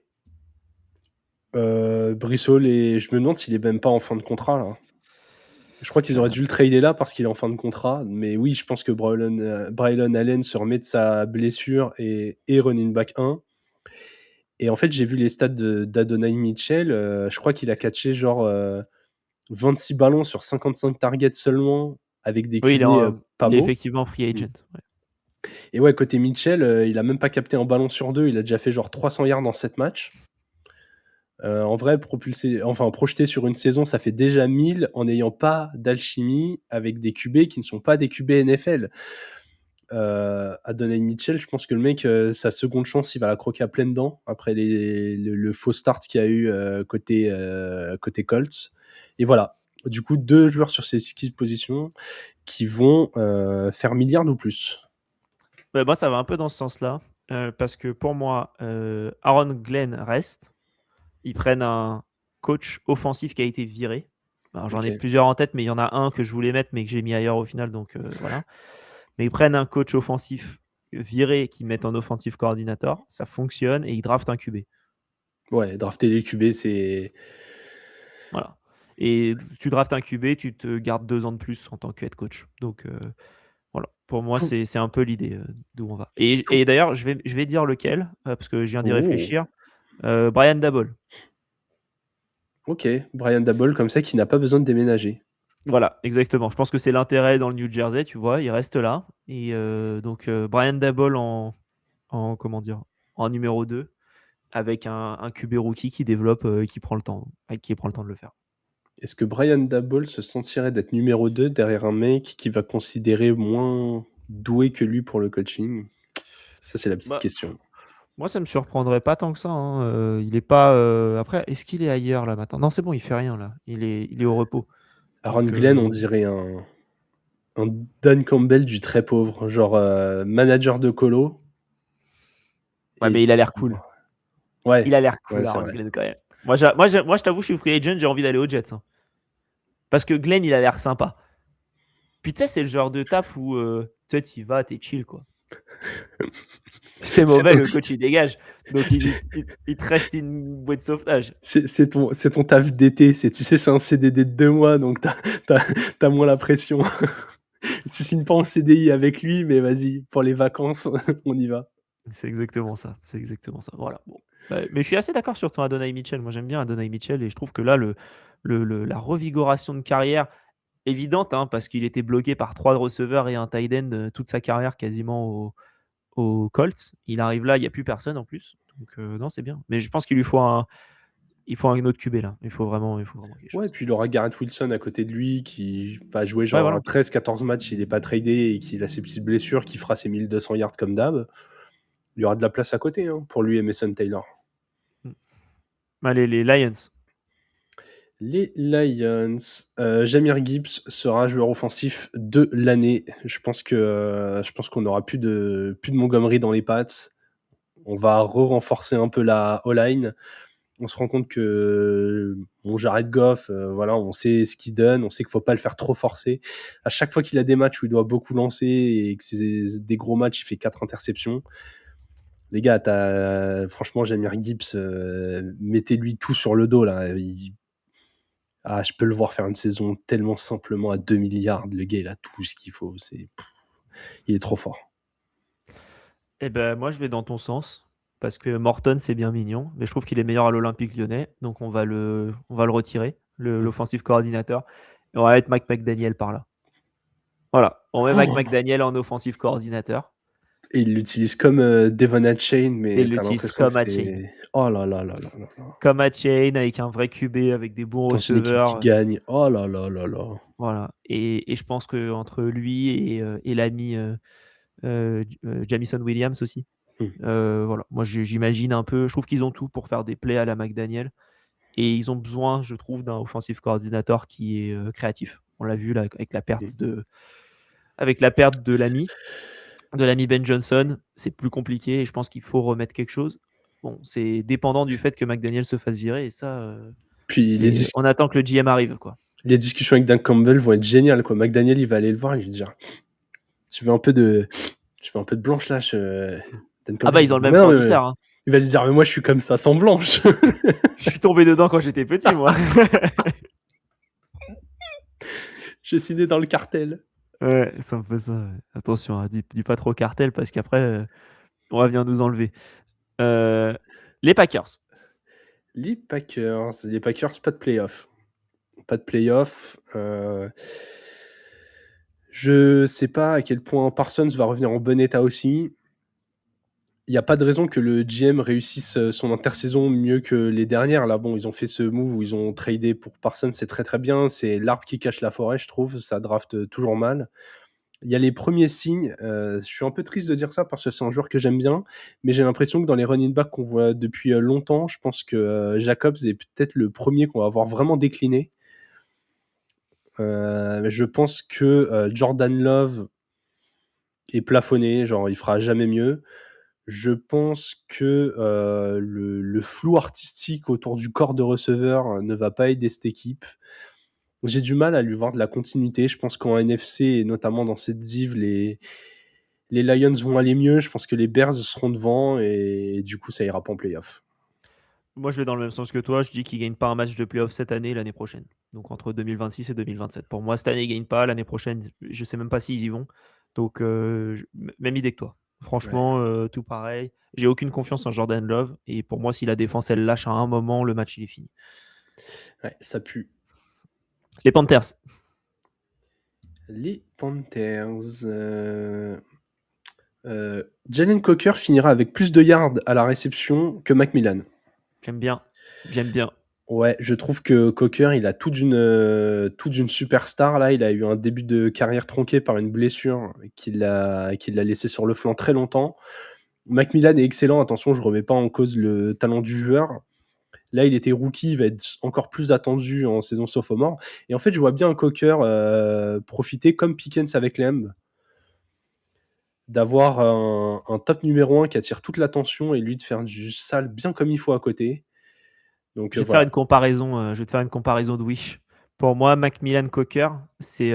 Brissol, je me demande s'il est même pas en fin de contrat là. Je crois qu'ils auraient dû le trader là parce qu'il est en fin de contrat. Mais oui, je pense que Braylon Allen se remet de sa blessure et running back 1. Et en fait, j'ai vu les stats d'Adonai Mitchell. Je crois qu'il a catché genre 26 ballons sur 55 targets seulement avec des QB il pas est beaux. effectivement free agent. Ouais. Et ouais, côté Mitchell, il a même pas capté un ballon sur 2. Il a déjà fait genre 300 yards dans 7 matchs. En vrai, projeté sur une saison, ça fait déjà 1000 en n'ayant pas d'alchimie avec des QB qui ne sont pas des QB NFL. Adonai Mitchell, je pense que le mec, sa seconde chance, il va la croquer à pleines dents après le faux start qu'il y a eu côté Colts. Et voilà. Du coup, 2 joueurs sur ces 6 positions qui vont faire milliards ou plus. Moi, ça va un peu dans ce sens-là. Parce que pour moi, Aaron Glenn reste. Ils prennent un coach offensif qui a été viré. Alors, j'en ai plusieurs en tête, mais il y en a un que je voulais mettre, mais que j'ai mis ailleurs au final. Donc voilà. Mais ils prennent un coach offensif viré qu'ils mettent en offensive coordinator. Ça fonctionne et ils draftent un QB. Ouais, drafter les QB, c'est... Voilà. Et tu draftes un QB, tu te gardes 2 ans de plus en tant que head coach. Donc voilà. Pour moi, c'est un peu l'idée d'où on va. Et d'ailleurs, je vais dire lequel, parce que je viens d'y réfléchir. Brian Daboll. Ok, Brian Daboll comme ça qui n'a pas besoin de déménager. Voilà, exactement. Je pense que c'est l'intérêt dans le New Jersey, tu vois, il reste là. Et donc Brian Daboll en numéro 2 avec un QB rookie qui développe et qui prend le temps de le faire. Est-ce que Brian Daboll se sentirait d'être numéro 2 derrière un mec qui va considérer moins doué que lui pour le coaching? Ça, c'est la petite question. Moi, ça me surprendrait pas tant que ça. Hein. Il est pas. Après, est-ce qu'il est ailleurs là maintenant? Non, c'est bon, il fait rien là. Il est au repos. Aaron Glenn, on dirait un Dan Campbell du très pauvre, genre manager de colo. Ouais, mais il a l'air cool. Ouais. Il a l'air cool, Ouais, Aaron Glenn, quand même. Moi, je t'avoue, je suis free agent, j'ai envie d'aller aux Jets. Hein. Parce que Glenn, il a l'air sympa. Puis tu sais, c'est le genre de taf où tu sais, tu y vas, t'es chill, quoi. C'était mauvais, le coach, il dégage. Donc, il te reste une boîte de sauvetage. C'est ton taf d'été. Tu sais, c'est un CDD de 2 mois, donc t'as moins la pression. Tu signes pas en CDI avec lui, mais vas-y, pour les vacances, on y va. C'est exactement ça. Voilà. Bon. Mais je suis assez d'accord sur ton Adonai Mitchell. Moi, j'aime bien Adonai Mitchell et je trouve que là, la revigoration de carrière évidente, hein, parce qu'il était bloqué par 3 receveurs et un tight end toute sa carrière quasiment aux Colts. Il arrive là, il n'y a plus personne en plus. Donc, non, c'est bien. Mais je pense qu'il lui faut un autre QB là. Il faut vraiment quelque chose. Ouais, puis il aura Garrett Wilson à côté de lui qui va jouer genre 13-14 matchs, il n'est pas tradé et qu'il a ses petites blessures, qui fera ses 1200 yards comme d'hab. Il y aura de la place à côté pour lui et Mason Taylor. Allez, les Lions. Les Lions, Jahmyr Gibbs sera joueur offensif de l'année. Je pense qu'on n'aura plus de Montgomery dans les pattes. On va renforcer un peu la O-line. On se rend compte que Jared Goff, on sait ce qu'il donne, on sait qu'il ne faut pas le faire trop forcer. À chaque fois qu'il a des matchs où il doit beaucoup lancer et que c'est des gros matchs, il fait 4 interceptions. Les gars, franchement, Jahmyr Gibbs, mettez-lui tout sur le dos là. Je peux le voir faire une saison tellement simplement à 2 milliards. Le gars, il a tout ce qu'il faut. Il est trop fort. Eh ben, moi, je vais dans ton sens. parce que Morton, c'est bien mignon, mais je trouve qu'il est meilleur à l'Olympique Lyonnais, donc on va le retirer, l'offensive coordinateur, et on va mettre Mike McDaniel par là. Voilà, on met Mike Oh. McDaniel en offensive coordinateur. Et il l'utilise comme Devon Hatchain, Et mais il t'as l'utilise l'impression que comme Hatchain. c'est... Oh là là là là là là. Comme Hatchain, avec un vrai QB, avec des bons Dans une équipe qui receveurs. gagne. Oh là là là là. Voilà. Et je pense qu'entre lui et l'ami Jamison Williams aussi. Voilà. Moi, j'imagine un peu. Je trouve qu'ils ont tout pour faire des plays à la McDaniel. Et ils ont besoin, je trouve, d'un offensive coordinator qui est créatif. On l'a vu là, avec la perte de l'ami Ben Johnson. C'est plus compliqué et je pense qu'il faut remettre quelque chose. Bon, c'est dépendant du fait que McDaniel se fasse virer. Et ça, Puis on attend que le GM arrive, quoi. les discussions avec Dan Campbell vont être géniales, quoi. McDaniel, il va aller le voir et lui dire tu veux un peu de blanche là Dan Ah Campbell, bah, il ils va ont le dire, même mais non, fournisseur. Hein. il va lui dire mais moi je suis comme ça sans blanche. Je suis tombé dedans quand j'étais petit, moi. J'ai signé dans le cartel. Ouais, c'est un peu ça. Ouais. Attention, hein, dis pas trop cartel parce qu'après, on va venir nous enlever. Les Packers. Les Packers, pas de playoff. Pas de playoff. Je sais pas à quel point Parsons va revenir en bon état aussi. Il n'y a pas de raison que le GM réussisse son intersaison mieux que les dernières. Là, bon, ils ont fait ce move où ils ont tradé pour Parsons, c'est très très bien. C'est l'arbre qui cache la forêt, je trouve. Ça draft toujours mal. Il y a les premiers signes. Je suis un peu triste de dire ça parce que c'est un joueur que j'aime bien, mais j'ai l'impression que dans les running backs qu'on voit depuis longtemps, je pense que Jacobs est peut-être le premier qu'on va voir vraiment décliner. Je pense que Jordan Love est plafonné, genre il fera jamais mieux. Je pense que le flou artistique autour du corps de receveur ne va pas aider cette équipe. J'ai du mal à lui voir de la continuité. Je pense qu'en NFC, et notamment dans cette div, les Lions vont aller mieux. Je pense que les Bears seront devant et du coup, ça ira pas en playoff. Moi, je vais dans le même sens que toi. Je dis qu'ils ne gagnent pas un match de playoff cette année et l'année prochaine. Donc, entre 2026 et 2027. Pour moi, cette année, ils ne gagnent pas. L'année prochaine, je ne sais même pas s'ils y vont. Donc, même idée que toi. Franchement, tout pareil. J'ai aucune confiance en Jordan Love. Et pour moi, si la défense, elle lâche à un moment, le match, il est fini. Ouais, ça pue. Les Panthers. Les Panthers. Jalen Coker finira avec plus de yards à la réception que Macmillan. J'aime bien. Ouais, je trouve que Coker, il a tout d'une superstar. Là, il a eu un début de carrière tronqué par une blessure qui l'a laissé sur le flanc très longtemps. Macmillan est excellent. Attention, je remets pas en cause le talent du joueur. Là, il était rookie, il va être encore plus attendu en saison sophomore. Et en fait, je vois bien Coker profiter comme Pickens avec Lamb, d'avoir un top numéro 1 qui attire toute l'attention et lui de faire du sale bien comme il faut à côté. Donc, je vais te faire une comparaison. De Wish. Pour moi, Macmillan Coker, c'est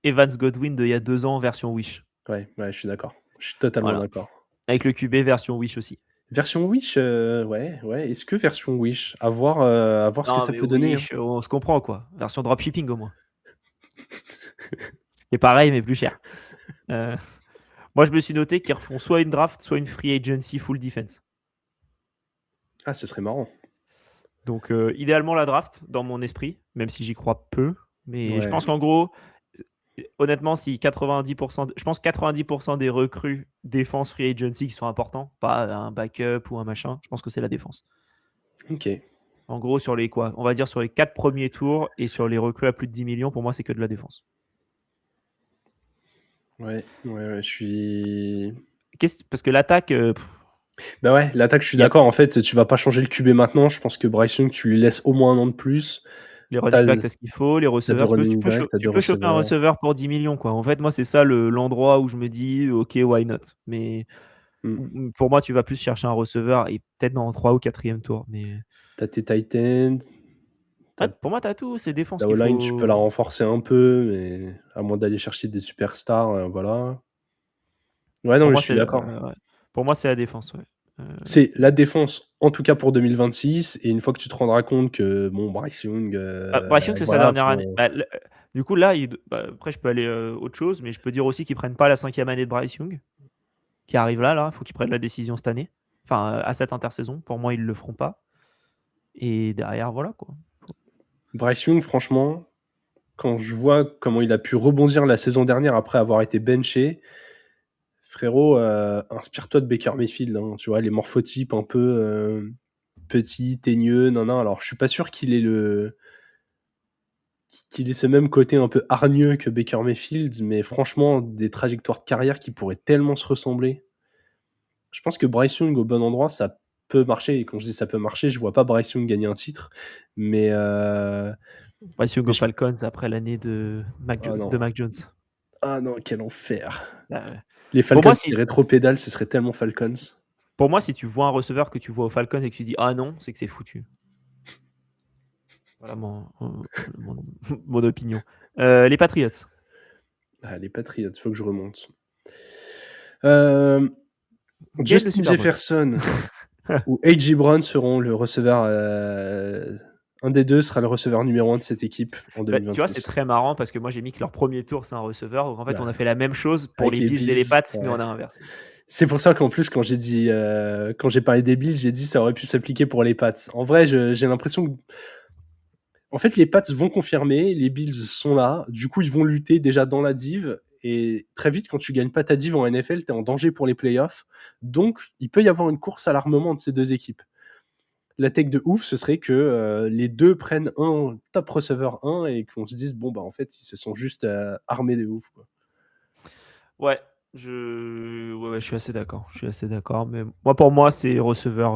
Evans Godwin d'il y a 2 ans version Wish. Ouais, je suis d'accord. Je suis totalement d'accord. Avec le QB version Wish aussi. Version Wish, ouais. Est-ce que version Wish, à voir ce que ça peut donner. Wish, on se comprend quoi. Version dropshipping au moins. C'est pareil mais plus cher. Moi, je me suis noté qu'ils refont soit une draft, soit une free agency full defense. Ah, ce serait marrant. Donc, idéalement la draft dans mon esprit, même si j'y crois peu. Mais Ouais. je pense qu'en gros, honnêtement, si 90%, je pense 90% des recrues défense free agency qui sont importants, pas un backup ou un machin, je pense que c'est la défense. Ok. En gros, sur les 4 premiers tours et sur les recrues à plus de 10 millions, pour moi, c'est que de la défense. Ouais, je suis... Parce que l'attaque... Bah ouais, l'attaque, je suis d'accord. En fait, tu vas pas changer le QB maintenant. Je pense que Bryce Young, tu lui laisses au moins un an de plus. Les running backs, t'as ce qu'il faut. Les receveurs, tu peux choper un receveur pour 10 millions. Quoi. En fait, moi, c'est ça l'endroit où je me dis, OK, why not. Mais pour moi, tu vas plus chercher un receveur et peut-être dans 3 ou 4e tour. Mais... T'as tes Titans. Pour moi, t'as tout. C'est défense. La O-line, tu peux la renforcer un peu, mais à moins d'aller chercher des superstars, voilà. Ouais, non, mais je suis d'accord. Pour moi, c'est la défense, ouais. C'est la défense, en tout cas pour 2026, et une fois que tu te rendras compte que, Bryce Young... Bryce Young, c'est sa dernière année. Du coup, là, après, je peux aller autre chose, mais je peux dire aussi qu'ils prennent pas la 5e année de Bryce Young, qui arrive là. Il faut qu'ils prennent la décision cette année. Enfin, à cette intersaison. Pour moi, ils le feront pas. Et derrière, voilà quoi. Bryce Young, franchement, quand je vois comment il a pu rebondir la saison dernière après avoir été benché, frérot, inspire-toi de Baker Mayfield. Hein, tu vois, les morphotypes un peu petits, teigneux, non. Alors, je suis pas sûr qu'il ait ce même côté un peu hargneux que Baker Mayfield, mais franchement, des trajectoires de carrière qui pourraient tellement se ressembler. Je pense que Bryce Young au bon endroit, ça peut marcher. Et quand je dis ça peut marcher, je vois pas Bryce Young gagner un titre, mais Bryce Young mais aux je- Falcons après l'année de ah non, Mac Jones. ah non, quel enfer. Euh, Les Pour Falcons moi, qui si, rétropédalent, ce serait tellement Falcons. pour moi, si tu vois un receveur que tu vois aux Falcons et que tu dis ah non, c'est que c'est foutu. Voilà mon, mon opinion. Les Patriots. Ah, les Patriots, faut que je remonte. Euh, Gagne le Justin Super Bowl. Jefferson ou A.J. Brown seront le receveur. Un des deux sera le receveur numéro 1 de cette équipe en Bah, tu vois, c'est 2026. très marrant parce que moi j'ai mis que leur premier tour c'est un receveur. Donc en fait, on a Bah, fait la même chose pour avec les les Bills et les Bills, Pats, mais ouais. on a inversé. C'est pour ça qu'en plus, quand j'ai parlé des Bills, j'ai dit ça aurait pu s'appliquer pour les Pats. En vrai, j'ai l'impression que. En fait, les Pats vont confirmer, les Bills sont là, du coup, ils vont lutter déjà dans la div. Et très vite, quand tu gagnes pas ta div en NFL, tu es en danger pour les playoffs. Donc, il peut y avoir une course à l'armement de ces deux équipes. La tech de ouf, ce serait que les deux prennent un top receiver 1 et qu'on se dise, bon, bah en fait, ils se sont juste armés de ouf. Quoi. Ouais, je suis assez d'accord. Je suis assez d'accord. Mais moi, pour moi, c'est receveur.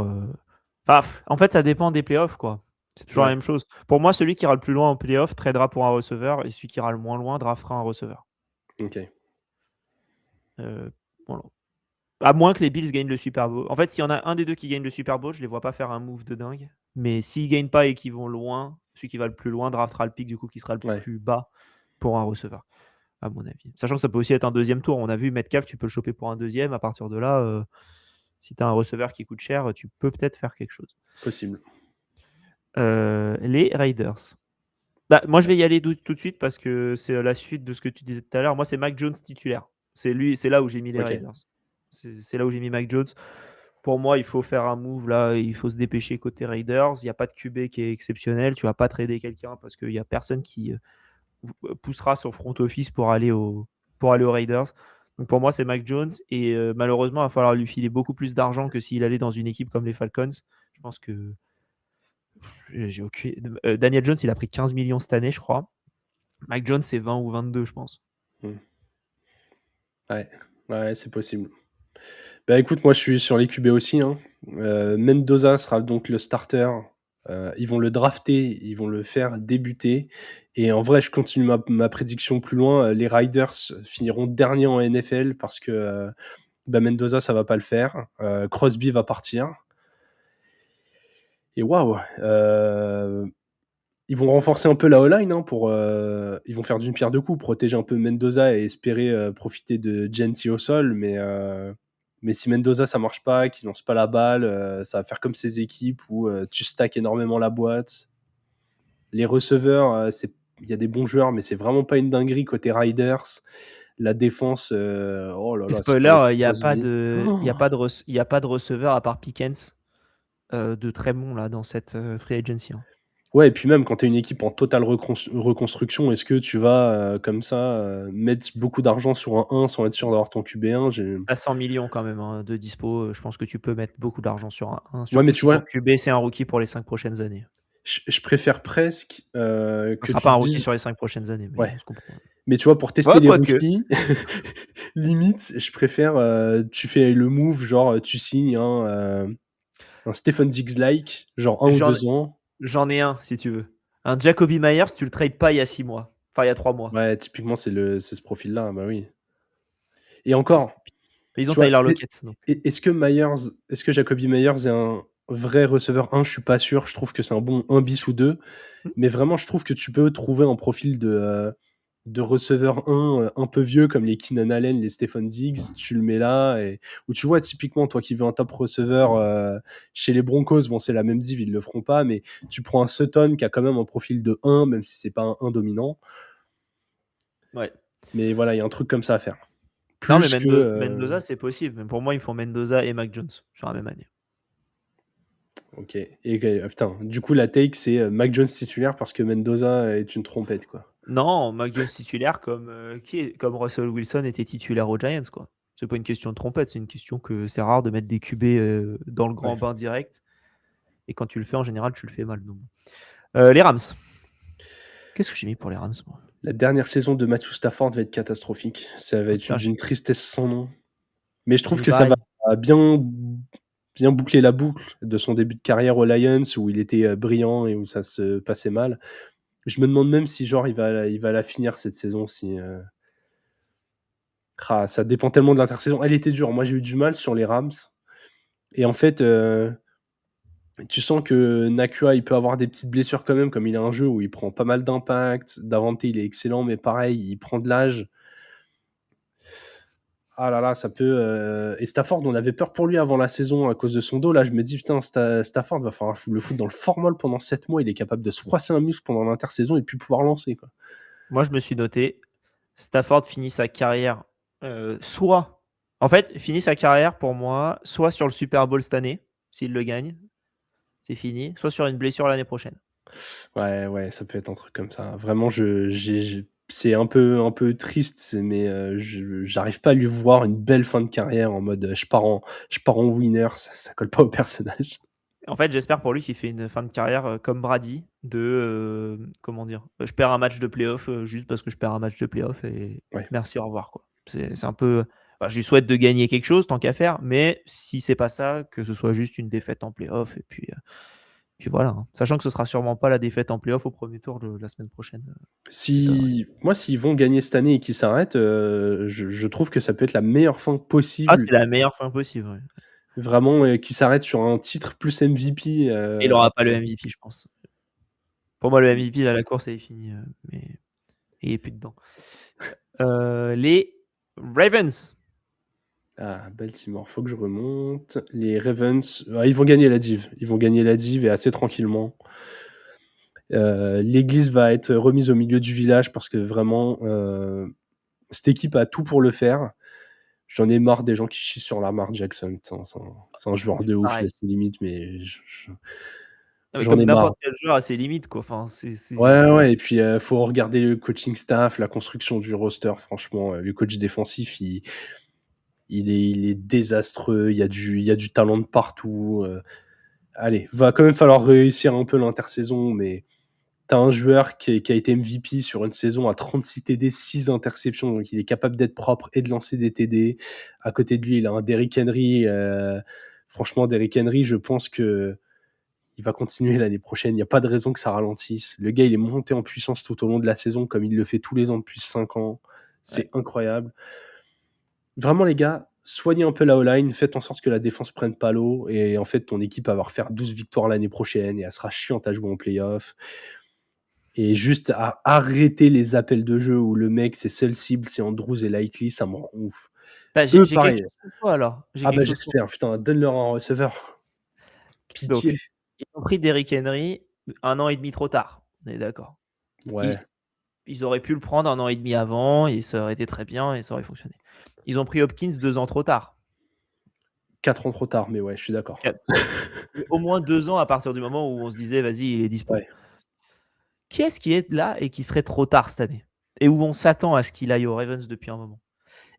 Enfin, en fait, ça dépend des playoffs, quoi. C'est toujours la Ouais, même chose. Pour moi, celui qui ira le plus loin en playoff tradera pour un receveur et celui qui ira le moins loin draftera un receveur. ok. Euh, voilà. À moins que les Bills gagnent le Super Bowl. En fait, s'il y en a un des deux qui gagne le Super Bowl, je les vois pas faire un move de dingue. Mais s'ils gagnent pas et qu'ils vont loin, celui qui va le plus loin draftera le pick du coup qui sera le Ouais. plus bas pour un receveur, à mon avis. Sachant que ça peut aussi être un deuxième tour. On a vu Metcalf, tu peux le choper pour un deuxième. À partir de là, si tu as un receveur qui coûte cher, tu peux peut-être faire quelque chose. Possible. Les Raiders. Bah, moi, je vais y aller tout de suite parce que c'est la suite de ce que tu disais tout à l'heure. Moi, c'est Mac Jones titulaire. C'est là où j'ai mis les Ok. Raiders. C'est là où j'ai mis Mac Jones. Pour moi, il faut faire un move là. Il faut se dépêcher côté Raiders. Il n'y a pas de QB qui est exceptionnel. Tu vas pas trader quelqu'un parce qu'il n'y a personne qui poussera son front office pour aller aux Raiders. Donc pour moi, c'est Mac Jones. Et malheureusement, il va falloir lui filer beaucoup plus d'argent que s'il allait dans une équipe comme les Falcons. Je pense que j'ai aucune... Daniel Jones, il a pris 15 millions cette année, je crois. Mac Jones, c'est 20 ou 22, je pense. Ouais, c'est possible. Bah écoute, moi je suis sur les QB aussi. Hein. Mendoza sera donc le starter. Ils vont le drafter, ils vont le faire débuter. Et en vrai, je continue ma prédiction plus loin. Les Riders finiront dernier en NFL parce que Mendoza, ça va pas le faire. Crosby va partir. Et waouh, ils vont renforcer un peu la O-line ils vont faire d'une pierre deux coups, protéger un peu Mendoza et espérer profiter de Genti au sol, mais si Mendoza ça marche pas, qu'il lance pas la balle, ça va faire comme ces équipes où tu stacks énormément la boîte. Les receveurs, il y a des bons joueurs, mais c'est vraiment pas une dinguerie côté Riders. La défense, oh là Et là, si t'enlèves spoiler, il n'y a pas Crosby. de, Oh. il y a pas de, il y a pas de receveur à part Pickens de très bon là dans cette free agency. Hein. Ouais, et puis même quand tu es une équipe en totale reconstruction, est-ce que tu vas comme ça mettre beaucoup d'argent sur un 1 sans être sûr d'avoir ton QB1 À 100 millions quand même hein, de dispo, je pense que tu peux mettre beaucoup d'argent sur un 1, Ouais, mais surtout tu si ton vois, QB c'est un rookie pour les 5 prochaines années. je préfère presque Ça que sera tu pas un te rookie dises. sur les 5 prochaines années, mais Ouais, on se comprend. mais tu vois, pour tester Ouais, les quoique. rookies, limite, je préfère tu fais le move, genre tu signes un Stephen Diggs-like, genre 1 ou 2 ans. J'en ai un si tu veux. Un Jacoby Myers, tu le trades pas il y a 6 mois. Enfin, il y a 3 mois. Ouais, typiquement, c'est ce profil-là, bah oui. Et C'est encore, stupide. Mais ils ont tu vois, Tyler Lockett. Donc. est-ce que Jacoby Myers est un vrai receveur 1? Je suis pas sûr. Je trouve que c'est un bon 1 bis ou 2. Mais vraiment, je trouve que tu peux trouver un profil de receveur 1 un peu vieux comme les Keenan Allen, les Stephen Diggs. Tu le mets là. Où tu vois, typiquement, toi qui veux un top receveur chez les Broncos, bon, c'est la même div, ils le feront pas. Mais tu prends un Sutton qui a quand même un profil de 1, même si c'est pas un 1 dominant. Ouais. Mais voilà, il y a un truc comme ça à faire. Non, mais Plus que. Mendoza, c'est possible. Mais pour moi, ils font Mendoza et Mac Jones sur la même année. Ok. Et putain, du coup, la take, c'est Mac Jones titulaire parce que Mendoza est une trompette, quoi. Non, Mac Jones titulaire comme, comme Russell Wilson était titulaire aux Giants, quoi. C'est pas une question de trompette, c'est une question que c'est rare de mettre des QB dans le grand Ouais. bain direct. Et quand tu le fais, en général, tu le fais mal. Donc. Les Rams. Qu'est-ce que j'ai mis pour les Rams, moi? La dernière saison de Matthew Stafford va être catastrophique. Ça va être Putain, d'une tristesse sans nom. Mais je trouve j'ai que ça pareil. va bien boucler la boucle de son début de carrière aux Lions où il était brillant et où ça se passait mal. Je me demande même si genre il va la finir cette saison. Si ça dépend tellement de l'intersaison. Elle était dure. Moi j'ai eu du mal sur les Rams. Et en fait, tu sens que Nakua il peut avoir des petites blessures quand même, comme il a un jeu où il prend pas mal d'impact. Davante il est excellent, mais pareil, il prend de l'âge. Ah là là, ça peut. Et Stafford, on avait peur pour lui avant la saison à cause de son dos. Là, je me dis, putain, Stafford va falloir le foutre dans le formol pendant 7 mois. Il est capable de se froisser un muscle pendant l'intersaison et puis pouvoir lancer, quoi. Moi, je me suis noté, Stafford finit sa carrière soit. En fait, finit sa carrière pour moi, soit sur le Super Bowl cette année, s'il le gagne, c'est fini, soit sur une blessure l'année prochaine. Ouais, ça peut être un truc comme ça. Vraiment, c'est un peu triste, mais j'arrive pas à lui voir une belle fin de carrière en mode je pars en winner. Ça colle pas au personnage. En fait, j'espère pour lui qu'il fait une fin de carrière comme Brady, comment dire, je perds un match de playoff juste parce que je perds un match de playoff et Ouais. merci, au revoir, quoi. C'est un peu. Enfin, je lui souhaite de gagner quelque chose tant qu'à faire, mais si c'est pas ça, que ce soit juste une défaite en playoff et puis voilà, hein. Sachant que ce sera sûrement pas la défaite en playoff au premier tour de la semaine prochaine. M'étonnerait. Moi, s'ils vont gagner cette année et qu'ils s'arrêtent, je trouve que ça peut être la meilleure fin Ah, possible. c'est la meilleure fin possible, ouais. Vraiment, qu'ils s'arrêtent sur un titre plus MVP. Il aura pas le MVP, je pense. Pour moi, le MVP, là, la course, elle est finie, mais il est plus dedans. Les Ravens. Ah, Baltimore, faut que je remonte. Les Ravens, ils vont gagner la div. Ils vont gagner la div et assez tranquillement. L'église va être remise au milieu du village parce que vraiment, cette équipe a tout pour le faire. J'en ai marre des gens qui chient sur Lamar Jackson. C'est un joueur de ouf, il Pareil. a ses limites, mais Non, mais j'en comme ai marre. n'importe quel joueur a ses limites, quoi. Enfin, Ouais, et puis faut regarder le coaching staff, la construction du roster. Franchement, le coach défensif, il est désastreux. Il y a du talent de partout. Allez, va quand même falloir réussir un peu l'intersaison, mais t'as un joueur qui a été MVP sur une saison à 36 TD, 6 interceptions, donc il est capable d'être propre et de lancer des TD. À côté de lui, il a un Derrick Henry. Franchement, Derrick Henry, je pense que il va continuer l'année prochaine. Il n'y a pas de raison que ça ralentisse. Le gars, il est monté en puissance tout au long de la saison, comme il le fait tous les ans depuis 5 ans. C'est ouais. incroyable. Vraiment, les gars, soignez un peu la O-line, faites en sorte que la défense prenne pas l'eau, et en fait, ton équipe va refaire 12 victoires l'année prochaine, et elle sera chiante à jouer en playoff. Et juste à arrêter les appels de jeu où le mec, ses seules cibles, c'est Andrews et Likely, ça me rend ouf. Bah, Eux, j'ai quelque pareil. chose pour toi, alors. J'ai Ah quelque bah chose pour j'espère, putain, donne-leur un receveur. Donc, Pitié. ils ont pris Derrick Henry 1 an et demi trop tard. On est d'accord. Ouais, Ils auraient pu le prendre 1 an et demi avant et ça aurait été très bien et ça aurait fonctionné. Ils ont pris Hopkins 2 ans trop tard. 4 ans trop tard, mais ouais, je suis d'accord. Au moins 2 ans à partir du moment où on se disait, vas-y, il est dispo. Ouais. Qui est-ce qui est là et qui serait trop tard cette année et où on s'attend à ce qu'il aille aux Ravens depuis un moment?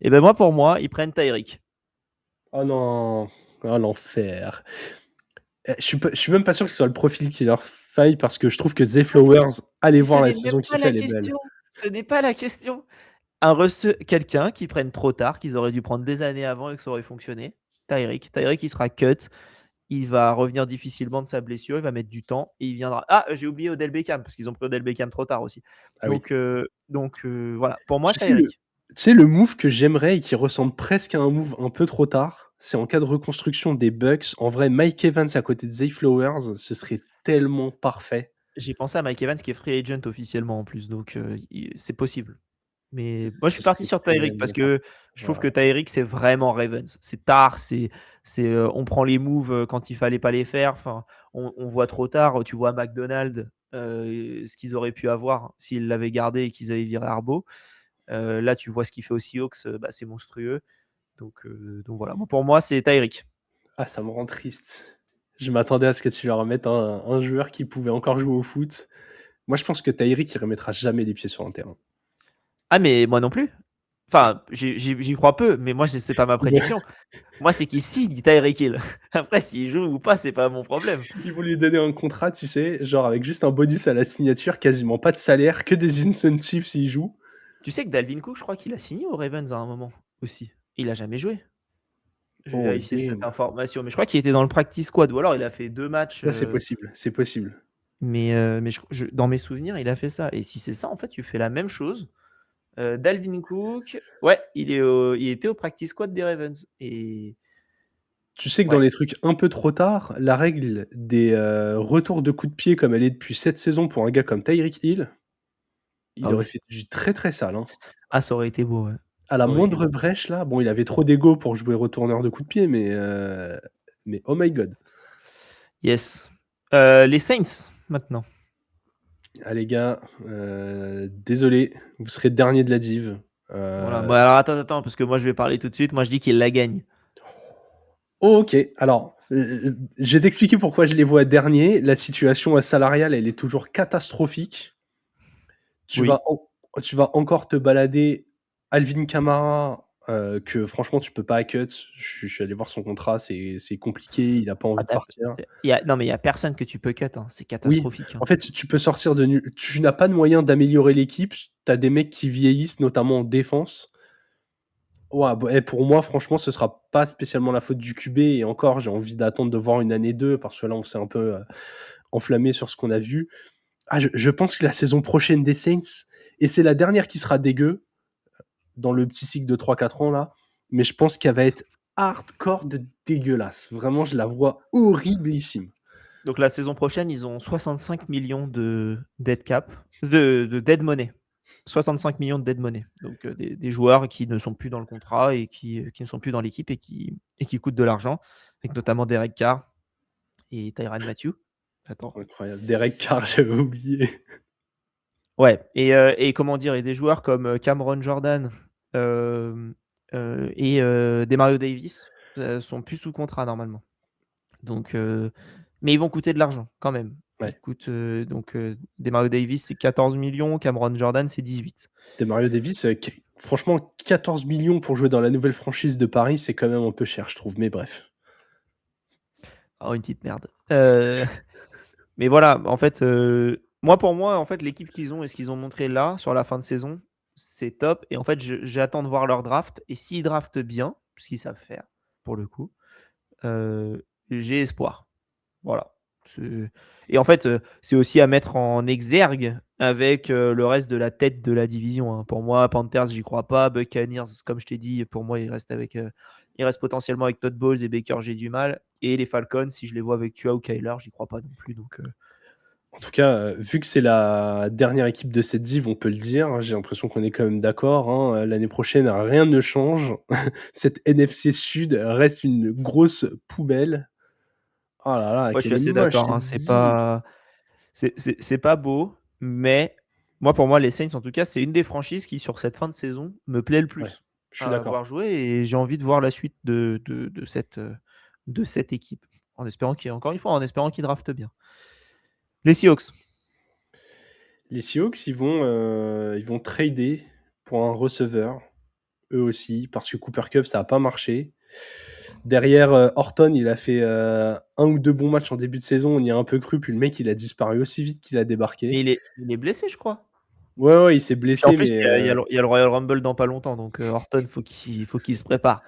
Et ben moi, pour moi, ils prennent Tyreek. Oh non, oh l'enfer. Je suis même pas sûr que ce soit le profil qui leur faille parce que je trouve que Zay Flowers, allez Ce voir la n'est même saison qu'il pas fait, la elle est belle. question. Ce n'est pas la question. Quelqu'un qui prenne trop tard, qu'ils auraient dû prendre des années avant et que ça aurait fonctionné. Tyreek. Tyreek, il sera cut. Il va revenir difficilement de sa blessure. Il va mettre du temps et il viendra. Ah, j'ai oublié Odell Beckham parce qu'ils ont pris Odell Beckham trop tard aussi. Ah oui. Donc voilà. Pour moi, Tu sais, le, Tyreek. tu sais, le move que j'aimerais et qui ressemble presque à un move un peu trop tard, c'est en cas de reconstruction des Bucks. En vrai, Mike Evans à côté de Zay Flowers, ce serait tellement parfait. J'ai pensé à Mike Evans qui est free agent officiellement en plus. Donc c'est possible. Mais moi, je suis Ce parti serait sur Tyreek parce tellement parfait. que je trouve que Tyreek, c'est vraiment Ravens. C'est tard, on prend les moves quand il fallait pas les faire. Enfin, on voit trop tard. Tu vois McDonald, ce qu'ils auraient pu avoir s'ils l'avaient gardé et qu'ils avaient viré Arbo. Là, tu vois ce qu'il fait aux Seahawks, c'est monstrueux. Donc voilà. Pour moi, c'est Tyreek. Ah, ça me rend triste. Je m'attendais à ce que tu leur remettes un joueur qui pouvait encore jouer au foot. Moi, je pense que Tyreek, il remettra jamais les pieds sur un terrain. Ah, mais moi non plus. Enfin, j'y crois peu, mais moi, c'est pas ma prédiction. Moi, c'est qu'il signe Tyreek Hill. Après, s'il joue ou pas, c'est pas mon problème. Ils vont lui donner un contrat, tu sais, genre avec juste un bonus à la signature, quasiment pas de salaire, que des incentives s'il joue. Tu sais que Dalvin Cook, je crois qu'il a signé aux Ravens à un moment aussi. Il a jamais joué. Je vais Oh, vérifier cette damn. information. Mais je crois qu'il était dans le practice squad. Ou alors il a fait 2 matchs. Ça, c'est possible, c'est possible. Mais dans mes souvenirs, il a fait ça. Et si c'est ça, en fait, tu fais la même chose. Dalvin Cook, ouais, il était au practice squad des Ravens. Et Tu sais que dans ouais, les trucs un peu trop tard, la règle des retours de coups de pied comme elle est depuis 7 saisons pour un gars comme Tyreek Hill, il ah aurait oui. fait du très très sale. Hein. Ah, ça aurait été beau, ouais. À la Ça aurait été moindre beau. brèche, là, bon, il avait trop d'ego pour jouer retourneur de coups de pied, mais oh my god. Yes. Les Saints, maintenant. Ah les gars, désolé, vous serez dernier de la div. Voilà. Bon, alors attends, parce que moi je vais parler tout de suite. Moi je dis qu'il la gagne. Oh, ok, alors, je vais t'expliquer pourquoi je les vois derniers. La situation salariale, elle est toujours catastrophique. Tu Oui. vas, tu vas encore te balader Alvin Kamara, que franchement, tu peux pas cut. Je suis allé voir son contrat, c'est compliqué, il a pas Ah, envie de partir. non, mais il n'y a personne que tu peux cut. Hein. C'est Oui, catastrophique. Hein. en fait, tu peux sortir de nul. Tu n'as pas de moyen d'améliorer l'équipe. Tu as des mecs qui vieillissent, notamment en défense. Ouais, et pour moi, franchement, ce sera pas spécialement la faute du QB. Et encore, j'ai envie d'attendre de voir une année 2 parce que là, on s'est un peu enflammé sur ce qu'on a vu. Ah, je pense que la saison prochaine des Saints, et c'est la dernière qui sera dégueu dans le petit cycle de 3-4 ans là, mais je pense qu'elle va être hardcore de dégueulasse. Vraiment, je la vois horriblissime. Donc la saison prochaine, ils ont 65 millions de dead cap, de dead money. 65 millions de dead money. Donc des joueurs qui ne sont plus dans le contrat et qui ne sont plus dans l'équipe et qui coûtent de l'argent, avec notamment Derek Carr et Tyrann Mathieu. Attends. Incroyable. Derek Carr, j'avais oublié. Ouais, et comment dire, et des joueurs comme Cameron Jordan et Demario Davis sont plus sous contrat normalement. Donc, mais ils vont coûter de l'argent quand même. Ils Ouais. coûtent, Demario Davis, c'est 14 millions, Cameron Jordan, c'est 18. Mario Davis, franchement, 14 millions pour jouer dans la nouvelle franchise de Paris, c'est quand même un peu cher, je trouve. Mais bref. Oh, une petite merde. Mais voilà, en fait, pour moi, en fait, l'équipe qu'ils ont et ce qu'ils ont montré là, sur la fin de saison, c'est top. Et en fait, j'attends de voir leur draft. Et s'ils draftent bien, ce qu'ils savent faire, pour le coup, j'ai espoir. Voilà. Et en fait, c'est aussi à mettre en exergue avec le reste de la tête de la division. Hein. Pour moi, Panthers, j'y crois pas. Buccaneers, comme je t'ai dit, pour moi, il reste potentiellement avec Todd Bowles et Baker, j'ai du mal. Et les Falcons, si je les vois avec Tua ou Kyler, j'y crois pas non plus. Donc, En tout cas, vu que c'est la dernière équipe de cette div, on peut le dire. J'ai l'impression qu'on est quand même d'accord. Hein. L'année prochaine, rien ne change. Cette NFC Sud reste une grosse poubelle. Oh là là, moi, je suis quelle est assez moche d'accord. Hein. cette div. C'est pas beau, mais pour moi, les Saints, en tout cas, c'est une des franchises qui, sur cette fin de saison, me plaît le Ouais, plus je suis à d'accord. voir jouer et j'ai envie de voir la suite de cette équipe. Encore une fois, en espérant qu'ils draftent bien. Les Seahawks. Les Seahawks, ils vont trader pour un receveur, eux aussi, parce que Cooper Kupp, ça n'a pas marché. Derrière, Horton, il a fait un ou deux bons matchs en début de saison. On y a un peu cru, puis le mec, il a disparu aussi vite qu'il a débarqué. Mais il est blessé, je crois. Ouais, il s'est Puis en blessé, plus, mais il y a le Royal Rumble dans pas longtemps, donc Horton, faut qu'il se prépare.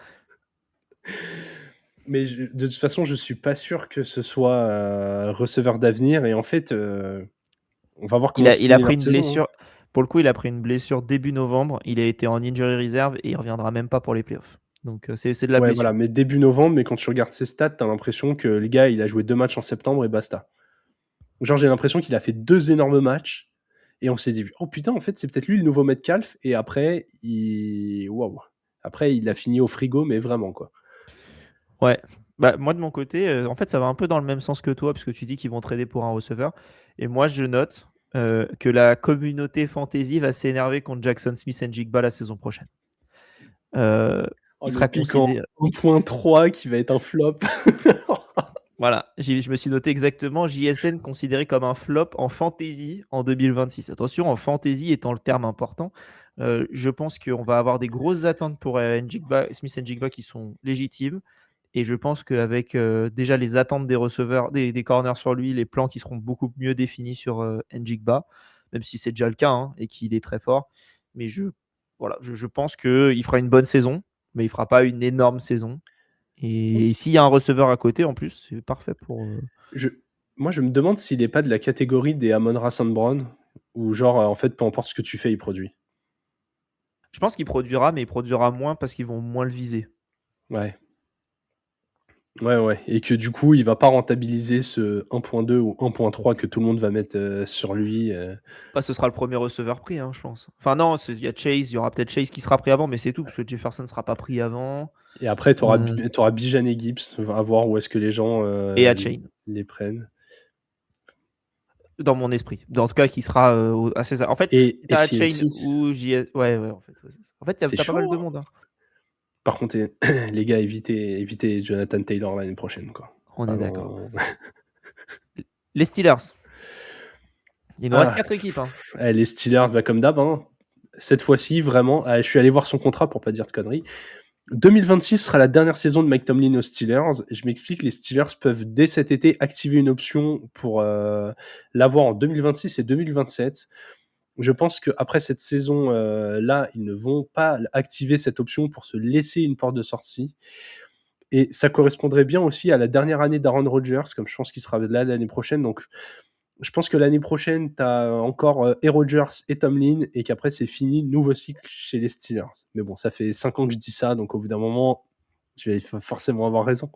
de toute façon, je suis pas sûr que ce soit receveur d'avenir. Et en fait, on va voir comment se Il a finit pris leur une saison. Hein. blessure. Pour le coup, il a pris une blessure début novembre. Il a été en injury reserve et il reviendra même pas pour les playoffs. Donc c'est de la Ouais, blessure. voilà, mais début novembre, mais quand tu regardes ses stats, t'as l'impression que le gars, il a joué 2 matchs en septembre et basta. Genre, j'ai l'impression qu'il a fait 2 énormes matchs et on s'est dit, oh putain, en fait, c'est peut-être lui le nouveau Metcalf. Et après, waouh. Après, il a fini au frigo, mais vraiment, quoi. Ouais. Moi, de mon côté, en fait, ça va un peu dans le même sens que toi, puisque tu dis qu'ils vont trader pour un receveur. Et moi, je note que la communauté fantasy va s'énerver contre Jackson Smith et Jigba la saison prochaine. Oh, Il le sera pic en considéré. 1.3 qui va être un flop. Voilà, je me suis noté exactement JSN considéré comme un flop en fantasy en 2026. Attention, en fantasy étant le terme important, je pense qu'on va avoir des grosses attentes pour Smith Njigba qui sont légitimes. Et je pense qu'avec déjà les attentes des receveurs, des corners sur lui, les plans qui seront beaucoup mieux définis sur Njigba, même si c'est déjà le cas hein, et qu'il est très fort. Mais je pense qu'il fera une bonne saison, mais il ne fera pas une énorme saison. Et s'il y a un receveur à côté, en plus, c'est parfait pour. Moi, je me demande s'il n'est pas de la catégorie des Amon-Ra St. Brown, où genre, en fait, peu importe ce que tu fais, il produit. Je pense qu'il produira, mais il produira moins parce qu'ils vont moins le viser. Ouais. Ouais. Et que du coup, il va pas rentabiliser ce 1.2 ou 1.3 que tout le monde va mettre sur lui. Bah, ce sera le premier receveur pris, hein, je pense. Enfin, non, il y a Chase, il y aura peut-être Chase qui sera pris avant, mais c'est tout, parce que Jefferson ne sera pas pris avant. Et après, tu auras Bijan et Gibbs, à voir où est-ce que les gens Et à Chain. les prennent. Dans mon esprit. En tout cas, qui sera à César. En fait, et t'as CMC. Chain ou JS. Ouais, en fait. En fait, t'as pas mal de monde. Hein. Par contre, les gars, évitez Jonathan Taylor l'année prochaine. Quoi. On est d'accord. Les Steelers. Il nous reste 4 équipes. Hein. Les Steelers, comme d'hab. Hein. Cette fois-ci, vraiment, je suis allé voir son contrat pour pas dire de conneries. 2026 sera la dernière saison de Mike Tomlin aux Steelers. Je m'explique, les Steelers peuvent dès cet été activer une option pour l'avoir en 2026 et 2027. Je pense qu'après cette saison-là, ils ne vont pas activer cette option pour se laisser une porte de sortie. Et ça correspondrait bien aussi à la dernière année d'Aaron Rodgers, comme je pense qu'il sera là l'année prochaine. Donc, je pense que l'année prochaine, tu as encore Rodgers et Tomlin, et qu'après, c'est fini, nouveau cycle chez les Steelers. Mais bon, ça fait 5 ans que je dis ça, donc au bout d'un moment, je vais forcément avoir raison.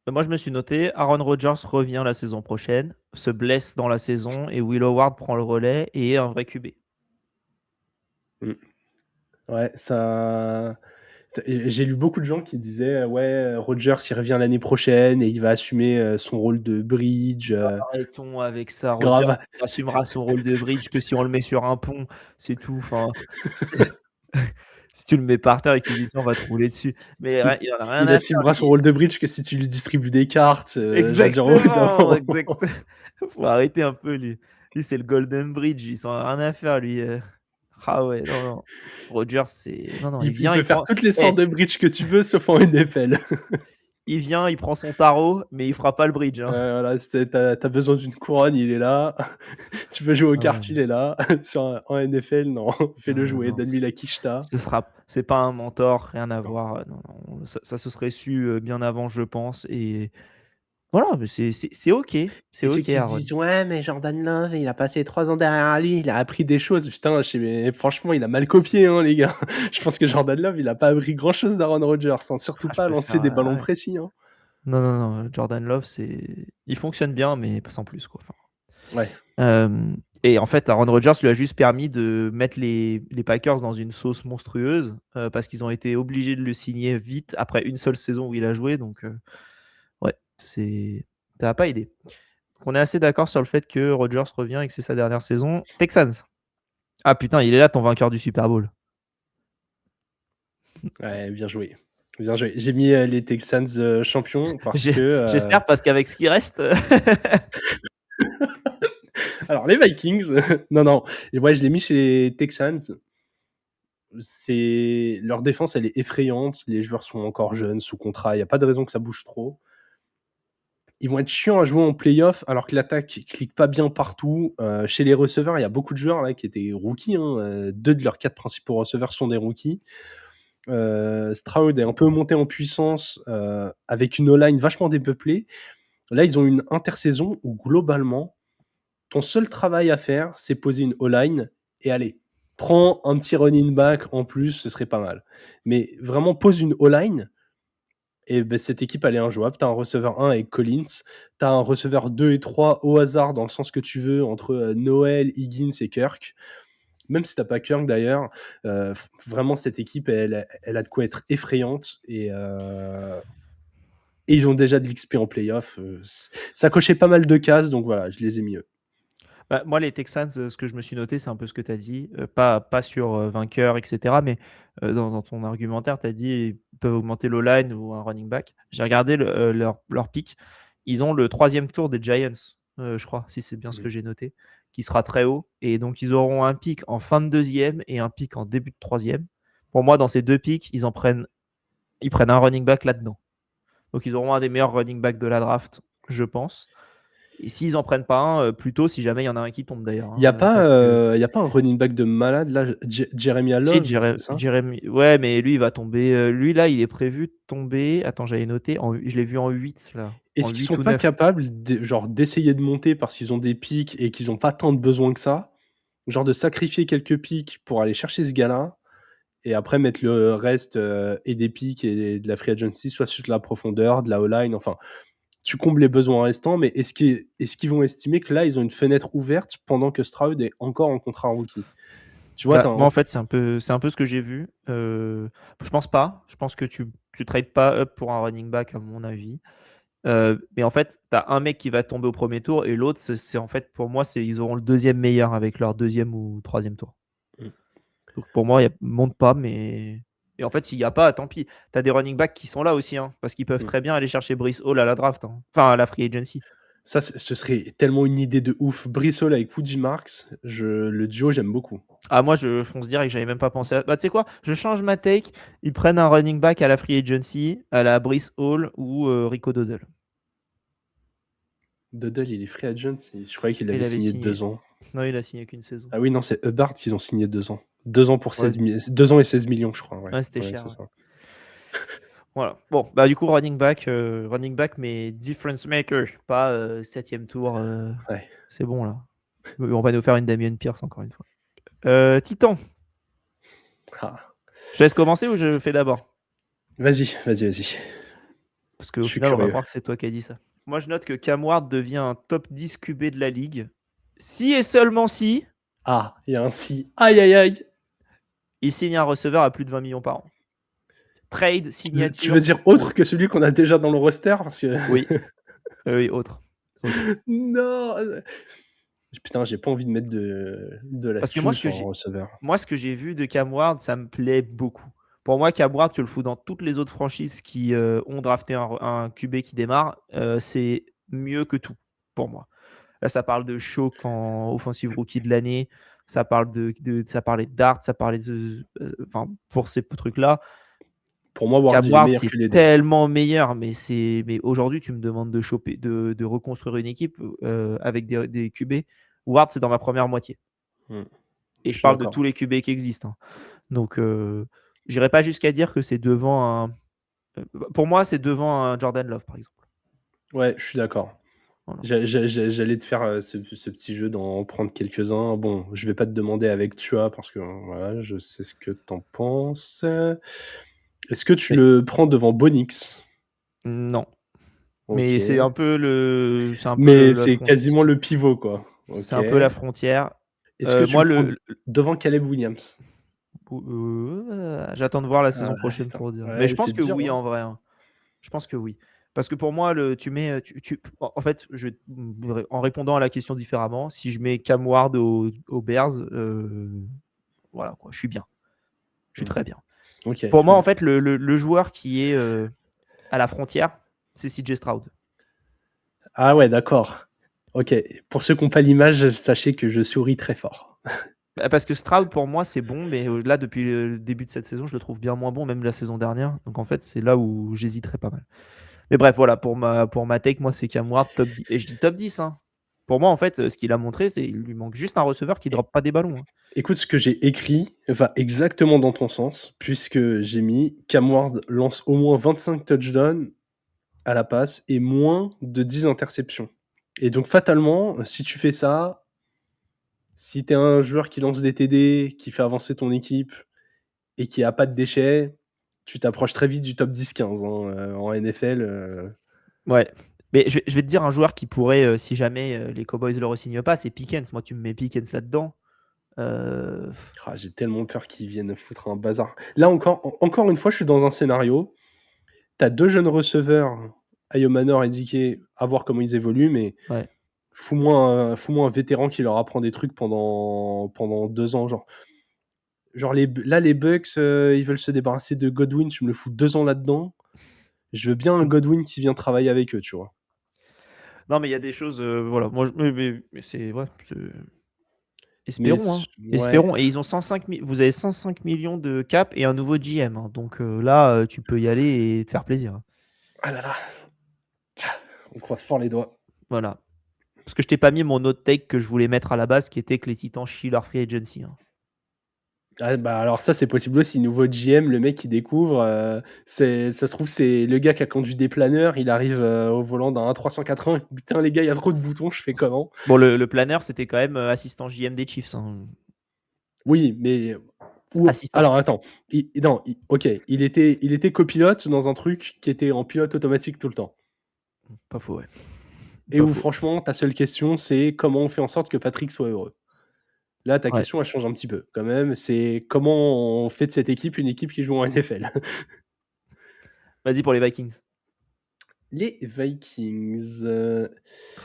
Moi, je me suis noté, Aaron Rodgers revient la saison prochaine, se blesse dans la saison, et Will Howard prend le relais et est un vrai QB. Ouais, ça... J'ai lu beaucoup de gens qui disaient ouais, Rodgers il revient l'année prochaine et il va assumer son rôle de bridge. Arrêtons avec ça. Rodgers assumera son rôle de bridge que si on le met sur un pont, c'est tout. Enfin, si tu le mets par terre et que tu dis tiens, on va te rouler dessus. Mais il en a rien il assumera son rôle de bridge que si tu lui distribues des cartes. Exactement. Faut arrêter un peu lui. Lui c'est le Golden Bridge, il s'en a rien à faire lui. Ah ouais, non. Rodgers, c'est. Non, il vient, il peut faire toutes les sortes de bridge que tu veux, sauf en NFL. Il vient, il prend son tarot, mais il fera pas le bridge. Hein. Voilà, t'as besoin d'une couronne, il est là. Tu veux jouer aux cartes, il est là. En NFL, non. Fais-le jouer, donne-lui la quicheta. C'est pas un mentor, rien à voir. Non, ça se serait su bien avant, je pense. Et voilà, mais c'est ok. C'est ok. Ceux qui se disent ouais, mais Jordan Love, il a passé 3 ans derrière lui, il a appris des choses. Putain, franchement, il a mal copié, hein, les gars. Je pense que Jordan Love, il a pas appris grand-chose d'Aaron Rodgers, surtout pas à lancer des ballons précis. Hein. Non, Jordan Love, il fonctionne bien, mais sans plus, quoi. Ouais. Et en fait, Aaron Rodgers lui a juste permis de mettre les Packers dans une sauce monstrueuse parce qu'ils ont été obligés de le signer vite après une seule saison où il a joué. Donc, ouais, ça n'a pas aidé. On est assez d'accord sur le fait que Rodgers revient et que c'est sa dernière saison. Texans. Ah putain, il est là ton vainqueur du Super Bowl. Ouais, bien joué. J'ai mis les Texans champions parce que... J'espère parce qu'avec ce qui reste... Alors, les Vikings... non. Et ouais, je l'ai mis chez les Texans. Leur défense, elle est effrayante. Les joueurs sont encore jeunes, sous contrat. Il n'y a pas de raison que ça bouge trop. Ils vont être chiants à jouer en playoff alors que l'attaque clique pas bien partout. Chez les receveurs, il y a beaucoup de joueurs là qui étaient rookies. 2 de leurs 4 principaux receveurs sont des rookies. Stroud est un peu monté en puissance avec une O-line vachement dépeuplée. Là, ils ont une intersaison où globalement, ton seul travail à faire, c'est poser une O-line et allez, prends un petit running back en plus, ce serait pas mal. Mais vraiment, pose une O-line. Et ben, cette équipe, elle est injouable. Tu as un receveur 1 avec Collins. Tu as un receveur 2 et 3 au hasard, dans le sens que tu veux, entre Noël, Higgins et Kirk. Même si tu n'as pas Kirk, d'ailleurs. Vraiment, cette équipe, elle a de quoi être effrayante. Et ils ont déjà de l'XP en playoff. Ça cochait pas mal de cases, donc voilà, je les ai mis eux. Bah, moi, les Texans, ce que je me suis noté, c'est un peu ce que tu as dit. Pas sur vainqueur, etc. Mais dans ton argumentaire, tu as dit peuvent augmenter l'O-line ou un running back. J'ai regardé leur pick. Ils ont le 3e tour des Giants, je crois, si c'est bien ce que j'ai noté, qui sera très haut. Et donc, ils auront un pick en fin de 2e et un pick en début de 3e. Pour moi, dans ces 2 picks, ils prennent un running back là-dedans. Donc, ils auront un des meilleurs running backs de la draft, je pense. Et s'ils en prennent pas un, plutôt si jamais il y en a un qui tombe d'ailleurs. Il n'y a, Parce que- y a pas un running back de malade là, Jeremy Si, Love, c'est ça? Jeremy. Ouais, mais lui, il va tomber. Lui, là, il est prévu de tomber. Attends, j'avais noté. Je l'ai vu en 8, là. Est-ce En qu'ils 8 sont ou pas 9. capables d'essayer de monter parce qu'ils ont des pics et qu'ils n'ont pas tant de besoin que ça? Genre de sacrifier quelques pics pour aller chercher ce gars-là et après mettre le reste et des pics et de la free agency, soit sur de la profondeur, de la O-line, enfin, tu combles les besoins restants, mais est-ce qu'ils vont estimer que là, ils ont une fenêtre ouverte pendant que Stroud est encore en contrat rookie? Tu vois, Moi, en fait, c'est un peu ce que j'ai vu. Je pense pas. Je pense que tu trades pas up pour un running back, à mon avis. Mais en fait, tu as un mec qui va tomber au premier tour et l'autre, c'est en fait, pour moi, ils auront le 2e meilleur avec leur 2e ou 3e tour. Mm. Donc pour moi, il monte pas, mais. Et en fait, s'il n'y a pas, tant pis. Tu as des running backs qui sont là aussi, hein, parce qu'ils peuvent très bien aller chercher Breece Hall à la draft, hein. Enfin à la free agency. Ça, ce serait tellement une idée de ouf. Breece Hall avec Woody Marks, le duo, j'aime beaucoup. Ah, moi, je fonce direct, j'avais même pas pensé à. Bah, tu sais quoi, je change ma take. Ils prennent un running back à la free agency, à la Breece Hall ou Rico Dodell. Doddle, il est free agent. Je croyais qu'il Il avait avait signé signé. 2 ans. Non, il a signé qu'une saison. Ah oui, non, c'est Hubbard qu'ils ont signé 2 ans. 2 ans pour Ouais. 2 ans et 16 millions, je crois. Ouais, c'était Ouais, cher. c'est ça. Voilà. Bon, bah du coup, running back, mais difference maker, pas 7e tour. Ouais. C'est bon là. On va nous faire une Damien Pierce encore une fois. Titan. Ah. Je laisse commencer ou je fais d'abord? Vas-y. Parce qu'au Je suis final, on va curieux. croire que c'est toi qui as dit ça. Moi, je note que Cam Ward devient un top 10 QB de la ligue. Si et seulement si Ah, il y a un si. Aïe. il signe un receveur à plus de 20 millions par an. Trade, signature. Tu veux dire autre que celui qu'on a déjà dans le roster parce que... Oui. Oui, autre. Non. Putain, j'ai pas envie de mettre de la Parce que thune moi, sur un receveur. Moi, ce que j'ai vu de Cam Ward, ça me plaît beaucoup. Pour moi, Cam Ward, tu le fous dans toutes les autres franchises qui ont drafté un QB qui démarre. C'est mieux que tout, pour moi. Là, ça parle de choc en offensive rookie de l'année. Ça parle ça parlait de Dart, ça parlait de... pour ces trucs-là. Pour moi, Ward, Cam il est Ward, meilleur c'est que les deux. tellement meilleur. Mais aujourd'hui, tu me demandes de reconstruire une équipe avec des QB. Ward, c'est dans ma première moitié. Et je parle de tous les QB qui existent, hein. Donc, j'irai pas jusqu'à dire que c'est devant un. Pour moi, c'est devant un Jordan Love, par exemple. Ouais, je suis d'accord. Voilà. J'allais te faire ce petit jeu d'en prendre quelques-uns. Bon, je vais pas te demander avec Tua parce que voilà, je sais ce que t'en penses. Est-ce que tu le prends devant Bonix? Non. Okay. Mais c'est un peu le. Mais c'est quasiment le pivot, quoi. Okay. C'est un peu la frontière. Est-ce que tu le prends devant Caleb Williams? J'attends de voir la saison prochaine pour dire. Ouais, mais je pense que dur, oui, hein. en vrai. Hein. Je pense que oui. Parce que pour moi, en fait, en répondant à la question différemment, si je mets Cam Ward aux Bears, voilà, quoi, je suis bien. Je suis très bien. Okay, pour moi, en fait, le joueur qui est à la frontière, c'est CJ Stroud. Ah ouais, d'accord. Ok. Pour ceux qui n'ont pas l'image, sachez que je souris très fort. Parce que Stroud, pour moi, c'est bon, mais là, depuis le début de cette saison, je le trouve bien moins bon, même la saison dernière. Donc, en fait, c'est là où j'hésiterais pas mal. Mais bref, voilà, pour ma take, moi, c'est Cam Ward top 10. Et je dis top 10. Hein. Pour moi, en fait, ce qu'il a montré, c'est qu'il lui manque juste un receveur qui ne droppe pas des ballons. Hein. Écoute, ce que j'ai écrit va exactement dans ton sens, puisque j'ai mis Cam Ward lance au moins 25 touchdowns à la passe et moins de 10 interceptions. Et donc, fatalement, si tu fais ça, si tu es un joueur qui lance des TD, qui fait avancer ton équipe et qui n'a pas de déchets, tu t'approches très vite du top 10-15 hein, en NFL. Ouais. Mais je vais te dire un joueur qui pourrait, si jamais les Cowboys ne le re-signent pas, c'est Pickens. Moi, tu me mets Pickens là-dedans. J'ai tellement peur qu'ils viennent foutre un bazar. Là, encore une fois, je suis dans un scénario. Tu as 2 jeunes receveurs, Ayomanor et Dike, à voir comment ils évoluent, mais ouais. fous-moi un vétéran qui leur apprend des trucs pendant 2 ans. Genre. Genre, là, les Bucks, ils veulent se débarrasser de Godwin. Tu me le fous 2 ans là-dedans. Je veux bien un Godwin qui vient travailler avec eux, tu vois. Non, mais il y a des choses. Voilà. Moi, mais c'est. Ouais, Mais espérons, hein. ouais. Espérons. Et ils ont 105 vous avez 105 millions de cap et un nouveau GM, hein. Donc là, tu peux y aller et te faire plaisir, hein. Ah là là. On croise fort les doigts. Voilà. Parce que je t'ai pas mis mon autre take que je voulais mettre à la base, qui était que les Titans chient leur free agency, hein. Ah bah alors ça c'est possible aussi, nouveau GM, le mec qui découvre, ça se trouve c'est le gars qui a conduit des planeurs, il arrive au volant d'un 380, putain les gars il y a trop de boutons, je fais comment? Bon, le planeur, c'était quand même assistant JM des Chiefs, hein. Oui, mais Assistant. alors attends, non, ok, il était copilote dans un truc qui était en pilote automatique tout le temps. Pas faux, ouais. Et Pas où faux. franchement ta seule question c'est comment on fait en sorte que Patrick soit heureux. Là ta Ouais. question elle change un petit peu quand même, c'est comment on fait de cette équipe une équipe qui joue en NFL. Vas-y pour les Vikings. Les Vikings,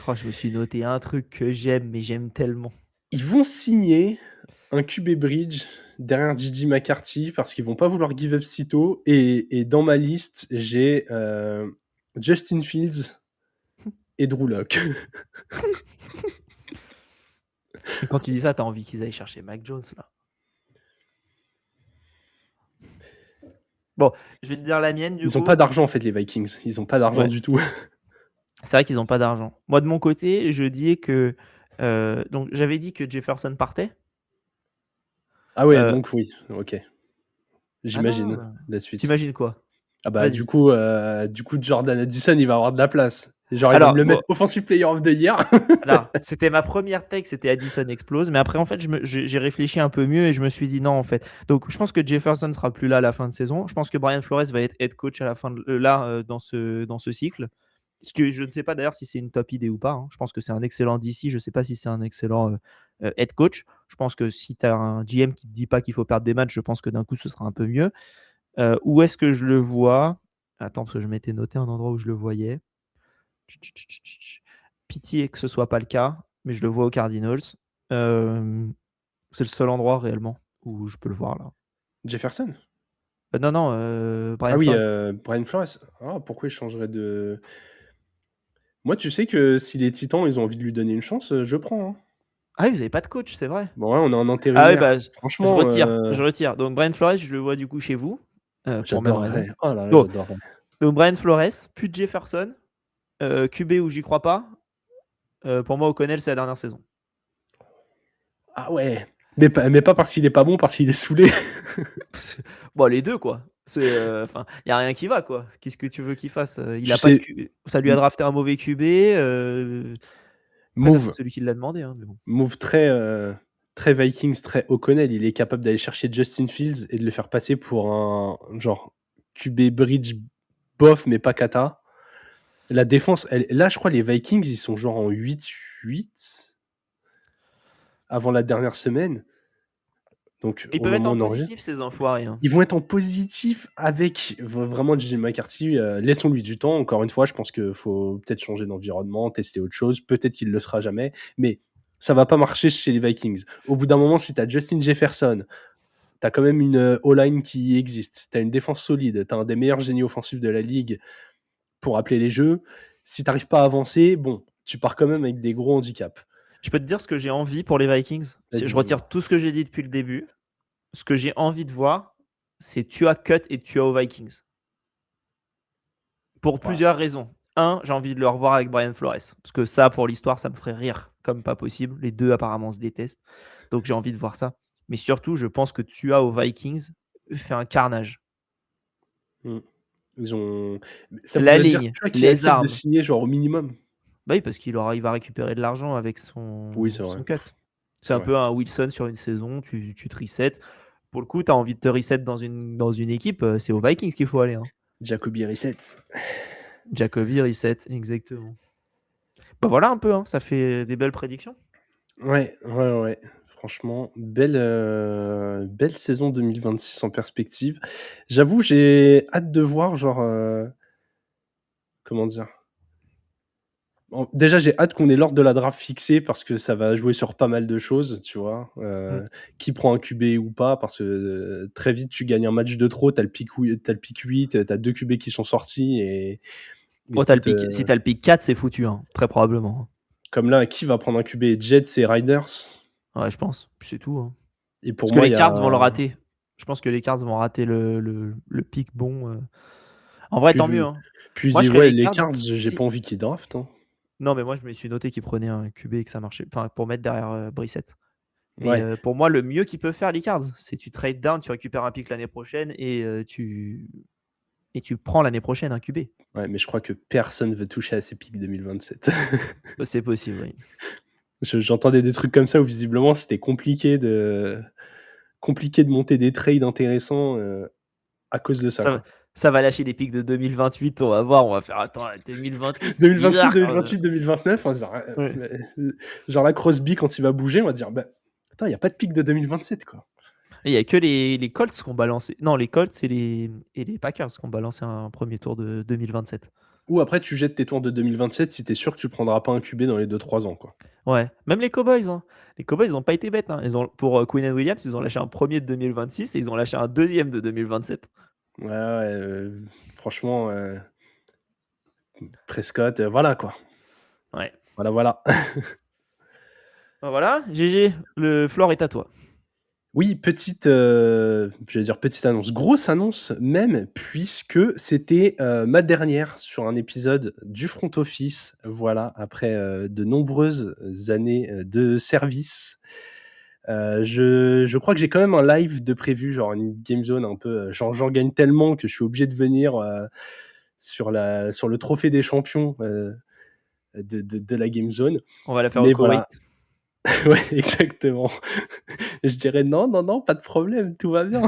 Oh, je me suis noté un truc que j'aime, mais j'aime tellement. ils vont signer un QB bridge derrière J.J. McCarthy parce qu'ils vont pas vouloir give up si tôt. Et dans ma liste, j'ai Justin Fields et Drew Lock. Et quand tu dis ça, t'as envie qu'ils aillent chercher Mac Jones, là. Bon, je vais te dire la mienne, du Ils coup. ont pas d'argent en fait, les Vikings. Ils ont pas d'argent Ouais. du tout. C'est vrai qu'ils n'ont pas d'argent. Moi, de mon côté, je dis que. Donc, j'avais dit que Jefferson partait. Ah ouais, Euh, donc oui, ok. J'imagine la suite. T'imagines quoi? Ah bah Vas-y. du coup Jordan Addison, il va avoir de la place. Genre, il va Alors, me le bon, mettre Offensive Player of the Year. là, c'était ma première take, c'était Addison explose. Mais après, en fait, j'ai réfléchi un peu mieux et je me suis dit non, en fait. Donc, je pense que Jefferson sera plus là à la fin de saison. Je pense que Brian Flores va être head coach à la fin dans ce cycle. Ce que je ne sais pas d'ailleurs si c'est une top idée ou pas, hein. Je pense que c'est un excellent DC. Je ne sais pas si c'est un excellent head coach. Je pense que si tu as un GM qui ne te dit pas qu'il faut perdre des matchs, je pense que d'un coup, ce sera un peu mieux. Où est-ce que je le vois? Attends, parce que je m'étais noté un endroit où je le voyais. Pitié que ce soit pas le cas, mais je le vois aux Cardinals. C'est le seul endroit réellement où je peux le voir là. Jefferson. Non, Brian Ah oui, Flores. Brian Flores. Ah, pourquoi il changerait de... Moi, tu sais que si les Titans, ils ont envie de lui donner une chance, je prends, hein. Ah oui, vous n'avez pas de coach, c'est vrai. Bon, ouais, on a un Ah oui, intérimaire. bah, je Franchement, retire. Donc Brian Flores, je le vois du coup chez vous, pour même raison. j'adorerais. Oh là là, Bon, j'adorerais. donc Brian Flores, plus de Jefferson, QB où j'y crois pas. Pour moi, O'Connell, c'est la dernière saison. Ah ouais. Mais pas parce qu'il est pas bon, parce qu'il est saoulé. Bon, les deux, quoi. Enfin, il n'y a rien qui va, quoi. Qu'est-ce que tu veux qu'il fasse? Il Tu a pas de sais, QB. Ça lui a drafté un mauvais QB. Après, ça, c'est move, celui qui l'a demandé, hein, mais bon. move très Vikings, très O'Connell. Il est capable d'aller chercher Justin Fields et de le faire passer pour un genre QB bridge bof, mais pas kata. La défense, là, je crois les Vikings, ils sont genre en 8-8 avant la dernière semaine. Donc, Ils au peuvent être moment où en on enregistre, positif, ces enfoirés, hein. ils vont être en positif avec vraiment JJ McCarthy. Laissons-lui du temps. Encore une fois, je pense qu'il faut peut-être changer d'environnement, tester autre chose. Peut-être qu'il ne le sera jamais. Mais ça va pas marcher chez les Vikings. Au bout d'un moment, si tu as Justin Jefferson, tu as quand même une O-line qui existe. Tu as une défense solide. Tu as un des meilleurs génies offensifs de la ligue pour appeler les jeux. Si tu n'arrives pas à avancer, bon, tu pars quand même avec des gros handicaps. Je peux te dire ce que j'ai envie pour les Vikings. Vas-y, Je retire tout ce que j'ai dit depuis le début. Ce que j'ai envie de voir, c'est Tua Cut et Tua aux Vikings. Pour plusieurs raisons. Un, j'ai envie de le revoir avec Brian Flores. Parce que ça, pour l'histoire, ça me ferait rire comme pas possible. Les deux, apparemment, se détestent. Donc, j'ai envie de voir ça. Mais surtout, je pense que Tua aux Vikings fait un carnage. Ils ont... Ça La voudrait dire ligne, qu'il les accepte de armes. signer genre au minimum. Bah oui, parce qu'il va récupérer de l'argent avec Oui, c'est son vrai. cut. C'est un peu un Wilson sur une saison, tu te resets. Pour le coup, tu as envie de te reset dans une équipe, c'est aux Vikings qu'il faut aller, hein. Jacoby reset. Jacoby reset, exactement. Bah voilà un peu, hein, ça fait des belles prédictions. Ouais. Franchement, belle saison 2026 en perspective. J'avoue, j'ai hâte de voir, genre... comment dire? Déjà, j'ai hâte qu'on ait l'ordre de la draft fixé parce que ça va jouer sur pas mal de choses, tu vois. Qui prend un QB ou pas, parce que très vite, tu gagnes un match de trop, t'as le pick 8, t'as 2 QB qui sont sortis et Oh, écoute, si t'as le pick 4, c'est foutu, hein, très probablement. comme là, qui va prendre un QB? Jets et Riders? Ouais, je pense. Puis c'est tout. Hein. Et pour Parce que moi, les il y Cards a vont le rater. Je pense que les Cards vont rater le pick bon. En vrai, tant mieux. Hein. Moi, je serais ouais, les les Cards. Cards, j'ai Si... pas envie qu'ils draftent. Hein. Non, mais moi, je me suis noté qu'ils prenaient un QB et que ça marchait. Enfin, pour mettre derrière Brissett. Mais Ouais. pour moi, le mieux qu'ils peuvent faire, les Cards, c'est tu trade down, tu récupères un pick l'année prochaine et tu prends l'année prochaine un QB. Ouais, mais je crois que personne veut toucher à ces pics 2027. C'est possible, oui. J'entendais des trucs comme ça où visiblement c'était compliqué de monter des trades intéressants à cause de ça. Ça va lâcher des pics de 2028, on va voir, on va faire attends, 2028, c'est 2026, bizarre. 2028, 2029, on va se dire, Ouais. genre la Crosby quand il va bouger, on va dire bah attends, il n'y a pas de pic de 2027 quoi. Il n'y a que les Colts qui ont balancé. Non, les Colts et les Packers qui ont balancé un premier tour de 2027. Ou après tu jettes tes tours de 2027 si t'es sûr que tu prendras pas un QB dans les 2-3 ans quoi. Ouais, même les Cowboys. Hein. Les Cowboys, ils n'ont pas été bêtes. Hein. Pour Quinn Williams, ils ont lâché un premier de 2026 et ils ont lâché un deuxième de 2027. Ouais, franchement, Prescott, voilà quoi. Ouais. Voilà. Voilà, GG, le floor est à toi. Oui, petite annonce, grosse annonce même, puisque c'était ma dernière sur un épisode du Front Office. Voilà, après de nombreuses années de service. Je crois que j'ai quand même un live de prévu, genre une game zone un peu. J'en gagne tellement que je suis obligé de venir sur le trophée des champions de la game zone. On va la faire Mais au Koweït. voilà. Ouais, exactement. Je dirais non, pas de problème, tout va bien.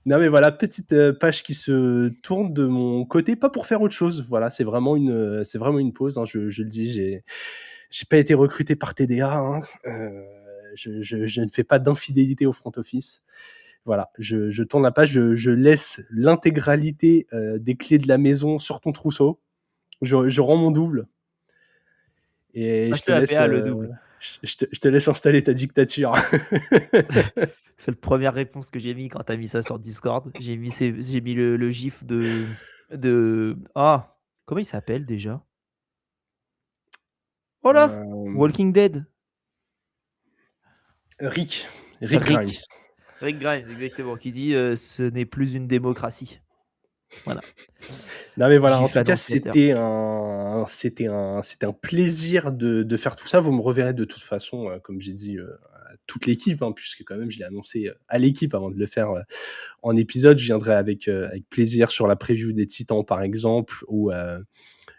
Non mais voilà, petite page qui se tourne de mon côté, pas pour faire autre chose. Voilà, c'est vraiment une pause. Hein, je le dis, j'ai pas été recruté par TDA. Hein, je ne fais pas d'infidélité au front office. Voilà, je tourne la page, je laisse l'intégralité des clés de la maison sur ton trousseau. Je rends mon double. Et je te laisse. le double. Je te laisse installer ta dictature. C'est la première réponse que j'ai mis quand tu as mis ça sur Discord. J'ai mis le gif de ah, comment il s'appelle déjà? Oh là, Walking Dead. Rick Grimes. Rick Grimes, exactement, qui dit ce n'est plus une démocratie. Voilà. Non mais voilà, en Gif tout cas, annonciateur. c'était un plaisir de faire tout ça. Vous me reverrez de toute façon, comme j'ai dit, à toute l'équipe, hein, puisque quand même je l'ai annoncé à l'équipe avant de le faire en épisode. Je viendrai avec plaisir sur la preview des Titans par exemple, ou à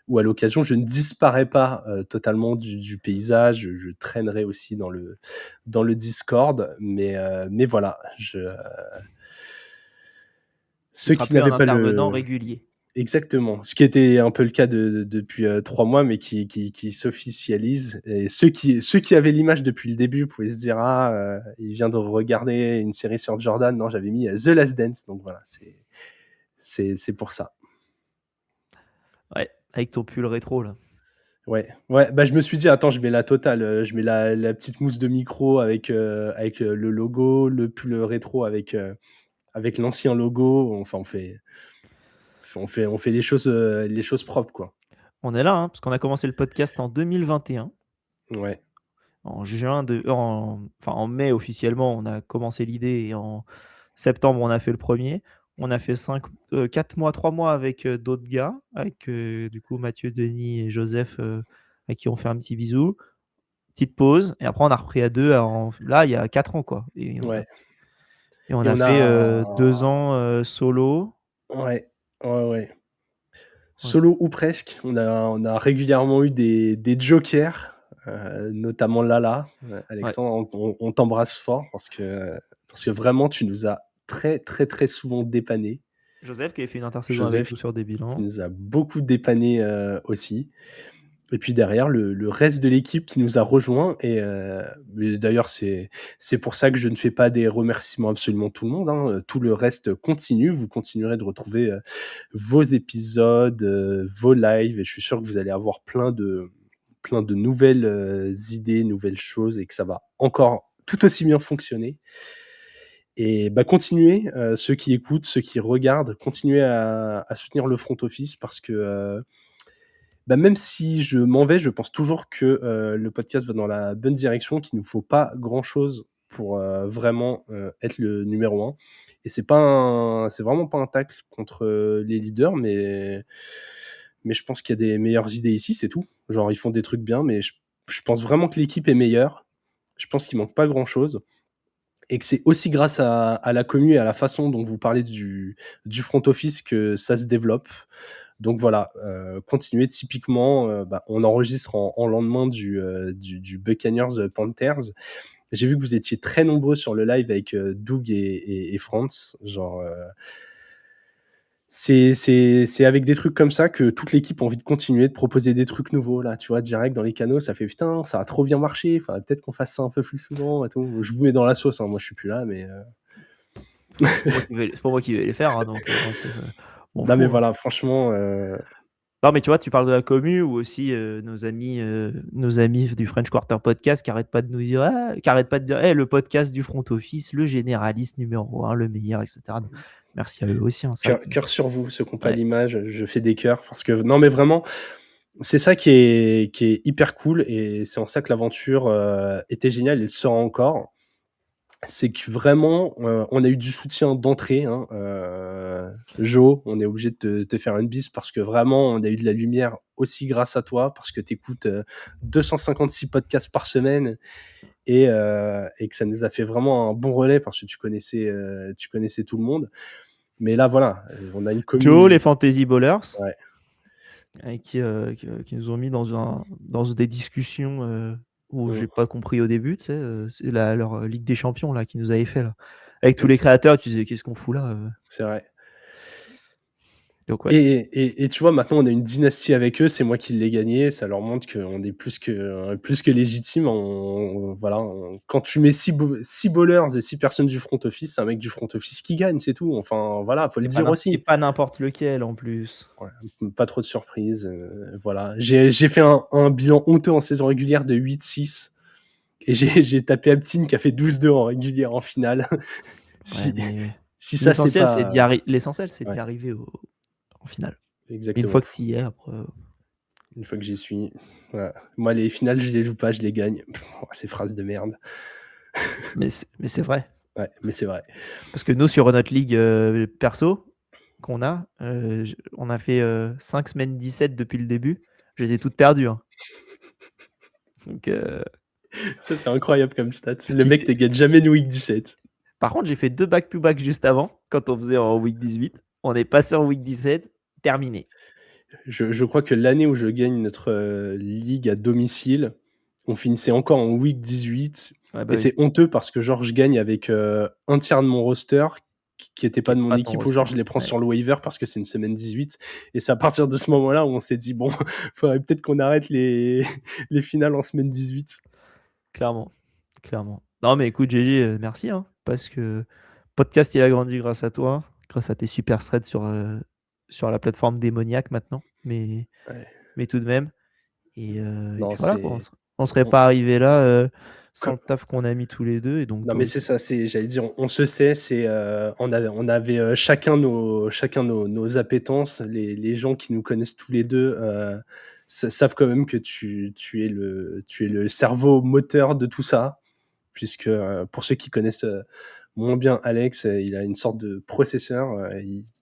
l'occasion, je ne disparais pas totalement du paysage. Je traînerai aussi dans le Discord, mais voilà, ceux qui n'avaient pas intervenant régulier. Exactement. Ce qui était un peu le cas depuis 3 mois, mais qui s'officialise. Et ceux qui avaient l'image depuis le début pouvaient se dire il vient de regarder une série sur Jordan. Non, j'avais mis The Last Dance. Donc voilà, c'est pour ça. Ouais, avec ton pull rétro là. Ouais. Bah je me suis dit attends, je mets la totale. Je mets la petite mousse de micro avec le logo, le pull rétro avec l'ancien logo. Enfin, on fait les choses propres quoi. On est là, hein, parce qu'on a commencé le podcast en 2021. Ouais. En mai officiellement, on a commencé l'idée et en septembre, on a fait le premier. On a fait 3 mois avec d'autres gars, avec du coup Mathieu, Denis et Joseph, à qui on fait un petit bisou. Petite pause, et après on a repris à 2 là, il y a 4 ans, quoi. Et on a fait 2 ans solo. Ouais. Solo ou presque. On a régulièrement eu des jokers, notamment Lala. Alexandre, on t'embrasse fort parce que vraiment, tu nous as très, très, très souvent dépanné. Joseph qui a fait une intersaison avec nous sur des bilans. Qui nous a beaucoup dépanné aussi. Et puis derrière, le reste de l'équipe qui nous a rejoints. Et d'ailleurs, c'est pour ça que je ne fais pas des remerciements absolument tout le monde. Hein. Tout le reste continue. Vous continuerez de retrouver vos épisodes, vos lives. Et je suis sûr que vous allez avoir plein de nouvelles idées, nouvelles choses, et que ça va encore tout aussi bien fonctionner. Et continuez, ceux qui écoutent, ceux qui regardent, continuez à soutenir le front office, parce que même si je m'en vais, je pense toujours que le podcast va dans la bonne direction, qu'il ne nous faut pas grand-chose pour vraiment être le numéro 1. Et c'est vraiment pas un tacle contre les leaders, mais je pense qu'il y a des meilleures idées ici, c'est tout. Genre, ils font des trucs bien, mais je pense vraiment que l'équipe est meilleure. Je pense qu'il manque pas grand-chose. Et que c'est aussi grâce à la commu et à la façon dont vous parlez du front office que ça se développe. Donc voilà, continuez. Typiquement, on enregistre en lendemain du Buccaneers Panthers. J'ai vu que vous étiez très nombreux sur le live avec Doug et Franz. Genre, c'est avec des trucs comme ça que toute l'équipe a envie de continuer, de proposer des trucs nouveaux. Là, tu vois, direct dans les canaux, ça fait putain, ça a trop bien marché. Enfin, peut-être qu'on fasse ça un peu plus souvent et tout. Je vous mets dans la sauce, hein. Moi je suis plus là, mais C'est pas moi qui vais les faire, hein, donc m'en non, mais fous, hein. voilà, franchement, Non, mais tu vois, tu parles de la commu, ou aussi nos amis du French Quarter Podcast qui arrêtent pas de nous dire, hey, le podcast du front office, le généraliste numéro 1, le meilleur, etc. Donc, merci à eux aussi, hein, c'est vrai que- cœur sur vous, ceux qui n'ont pas Ouais. l'image, je fais des cœurs, parce que non, mais vraiment, c'est ça qui est hyper cool, et c'est en ça que l'aventure était géniale et le sera encore. C'est que vraiment, on a eu du soutien d'entrée, hein. Jo, on est obligé de te faire une bise, parce que vraiment, on a eu de la lumière aussi grâce à toi, parce que tu écoutes 256 podcasts par semaine, et que ça nous a fait vraiment un bon relais, parce que tu connaissais tout le monde. Mais là, voilà, on a une Joe, commune. les Fantasy Ballers, Ouais. qui nous ont mis dans des discussions où Mm. j'ai pas compris au début, tu sais, c'est leur Ligue des Champions là, qui nous avait fait là. Avec tous Oui, les créateurs, tu disais, qu'est-ce qu'on fout là c'est vrai. Donc ouais. Et tu vois, maintenant, on a une dynastie avec eux, c'est moi qui l'ai gagné. Ça leur montre qu'on est plus que légitime. Voilà, quand tu mets 6 bowlers et 6 personnes du front office, c'est un mec du front office qui gagne, c'est tout. Enfin, voilà, faut le dire Et aussi. pas n'importe lequel en plus. Ouais, pas trop de surprises. Voilà. J'ai fait un bilan honteux en saison régulière de 8-6. Et j'ai tapé Aptine qui a fait 12-2 en régulière en finale. Ouais, si, mais si ça, c'est l'essentiel, pas. l'essentiel, c'est d'y Ouais, arriver en finale. Une exactement. fois que tu y es, après. Une fois que j'y suis. Voilà. Moi, les finales, je les joue pas, je les gagne. Ces phrases de merde. Mais c'est vrai. Ouais, mais c'est vrai. Parce que nous, sur notre ligue perso qu'on a, on a fait 5 semaines 17 depuis le début. Je les ai toutes perdues, hein. Donc, Ça, c'est incroyable comme stat. Le petite- mec ne gagne jamais une week 17. Par contre, j'ai fait 2 back-to-back juste avant, quand on faisait en week 18. On est passé en week 17, terminé. Je crois que l'année où je gagne notre ligue à domicile, on finissait encore en week 18. Ouais, bah Et oui. c'est honteux, parce que genre, je gagne avec un tiers de mon roster qui était pas de mon pas ton équipe, ou roster, genre je les prends ouais. sur le waiver parce que c'est une semaine 18. Et c'est à partir de ce moment-là où on s'est dit, bon, faudrait peut-être qu'on arrête les finales en semaine 18. Clairement. Non, mais écoute, GG, merci, hein, parce que podcast, il a grandi grâce à toi, grâce à tes super threads sur la plateforme démoniaque maintenant, mais Ouais. tout de même. Et Non, puis voilà, quoi, c'est. on serait on- pas arrivé là sans co- le taf qu'on a mis tous les deux. Et donc, Non, mais c'est ça, j'allais dire, on se sait, on avait chacun nos appétences. Les gens qui nous connaissent tous les deux savent quand même que tu es le cerveau moteur de tout ça, puisque pour ceux qui connaissent moins bien Alex, il a une sorte de processeur.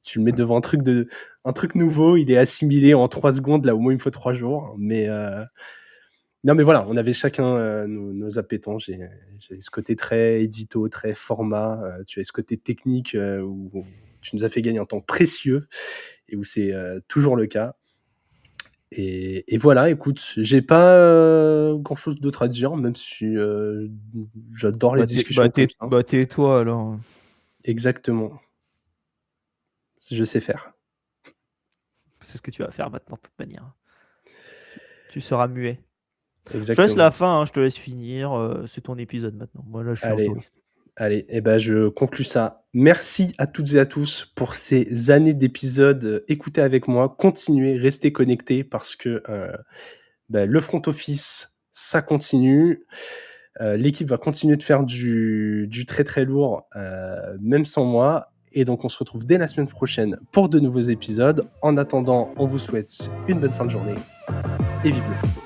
Tu le mets devant un truc nouveau, il est assimilé en 3 secondes, là où moi il me faut 3 jours. Mais non, mais voilà, on avait chacun nos appétences. J'ai ce côté très édito, très format. Tu as ce côté technique où tu nous as fait gagner un temps précieux, et où c'est toujours le cas. Et voilà, écoute, j'ai pas grand-chose d'autre à dire, même si j'adore les discussions comme ça. tais-toi alors. Exactement. Je sais faire. C'est ce que tu vas faire maintenant, de toute manière. Tu seras muet. Je te laisse Exactement. la fin, hein, je te laisse finir. C'est ton épisode maintenant. Moi, là, je suis Allez. en touriste. Allez, et ben je conclus ça. Merci à toutes et à tous pour ces années d'épisodes écoutés avec moi. Continuez, restez connectés parce que le front office, ça continue. L'équipe va continuer de faire du très très lourd, même sans moi. Et donc on se retrouve dès la semaine prochaine pour de nouveaux épisodes. En attendant, on vous souhaite une bonne fin de journée et vive le football.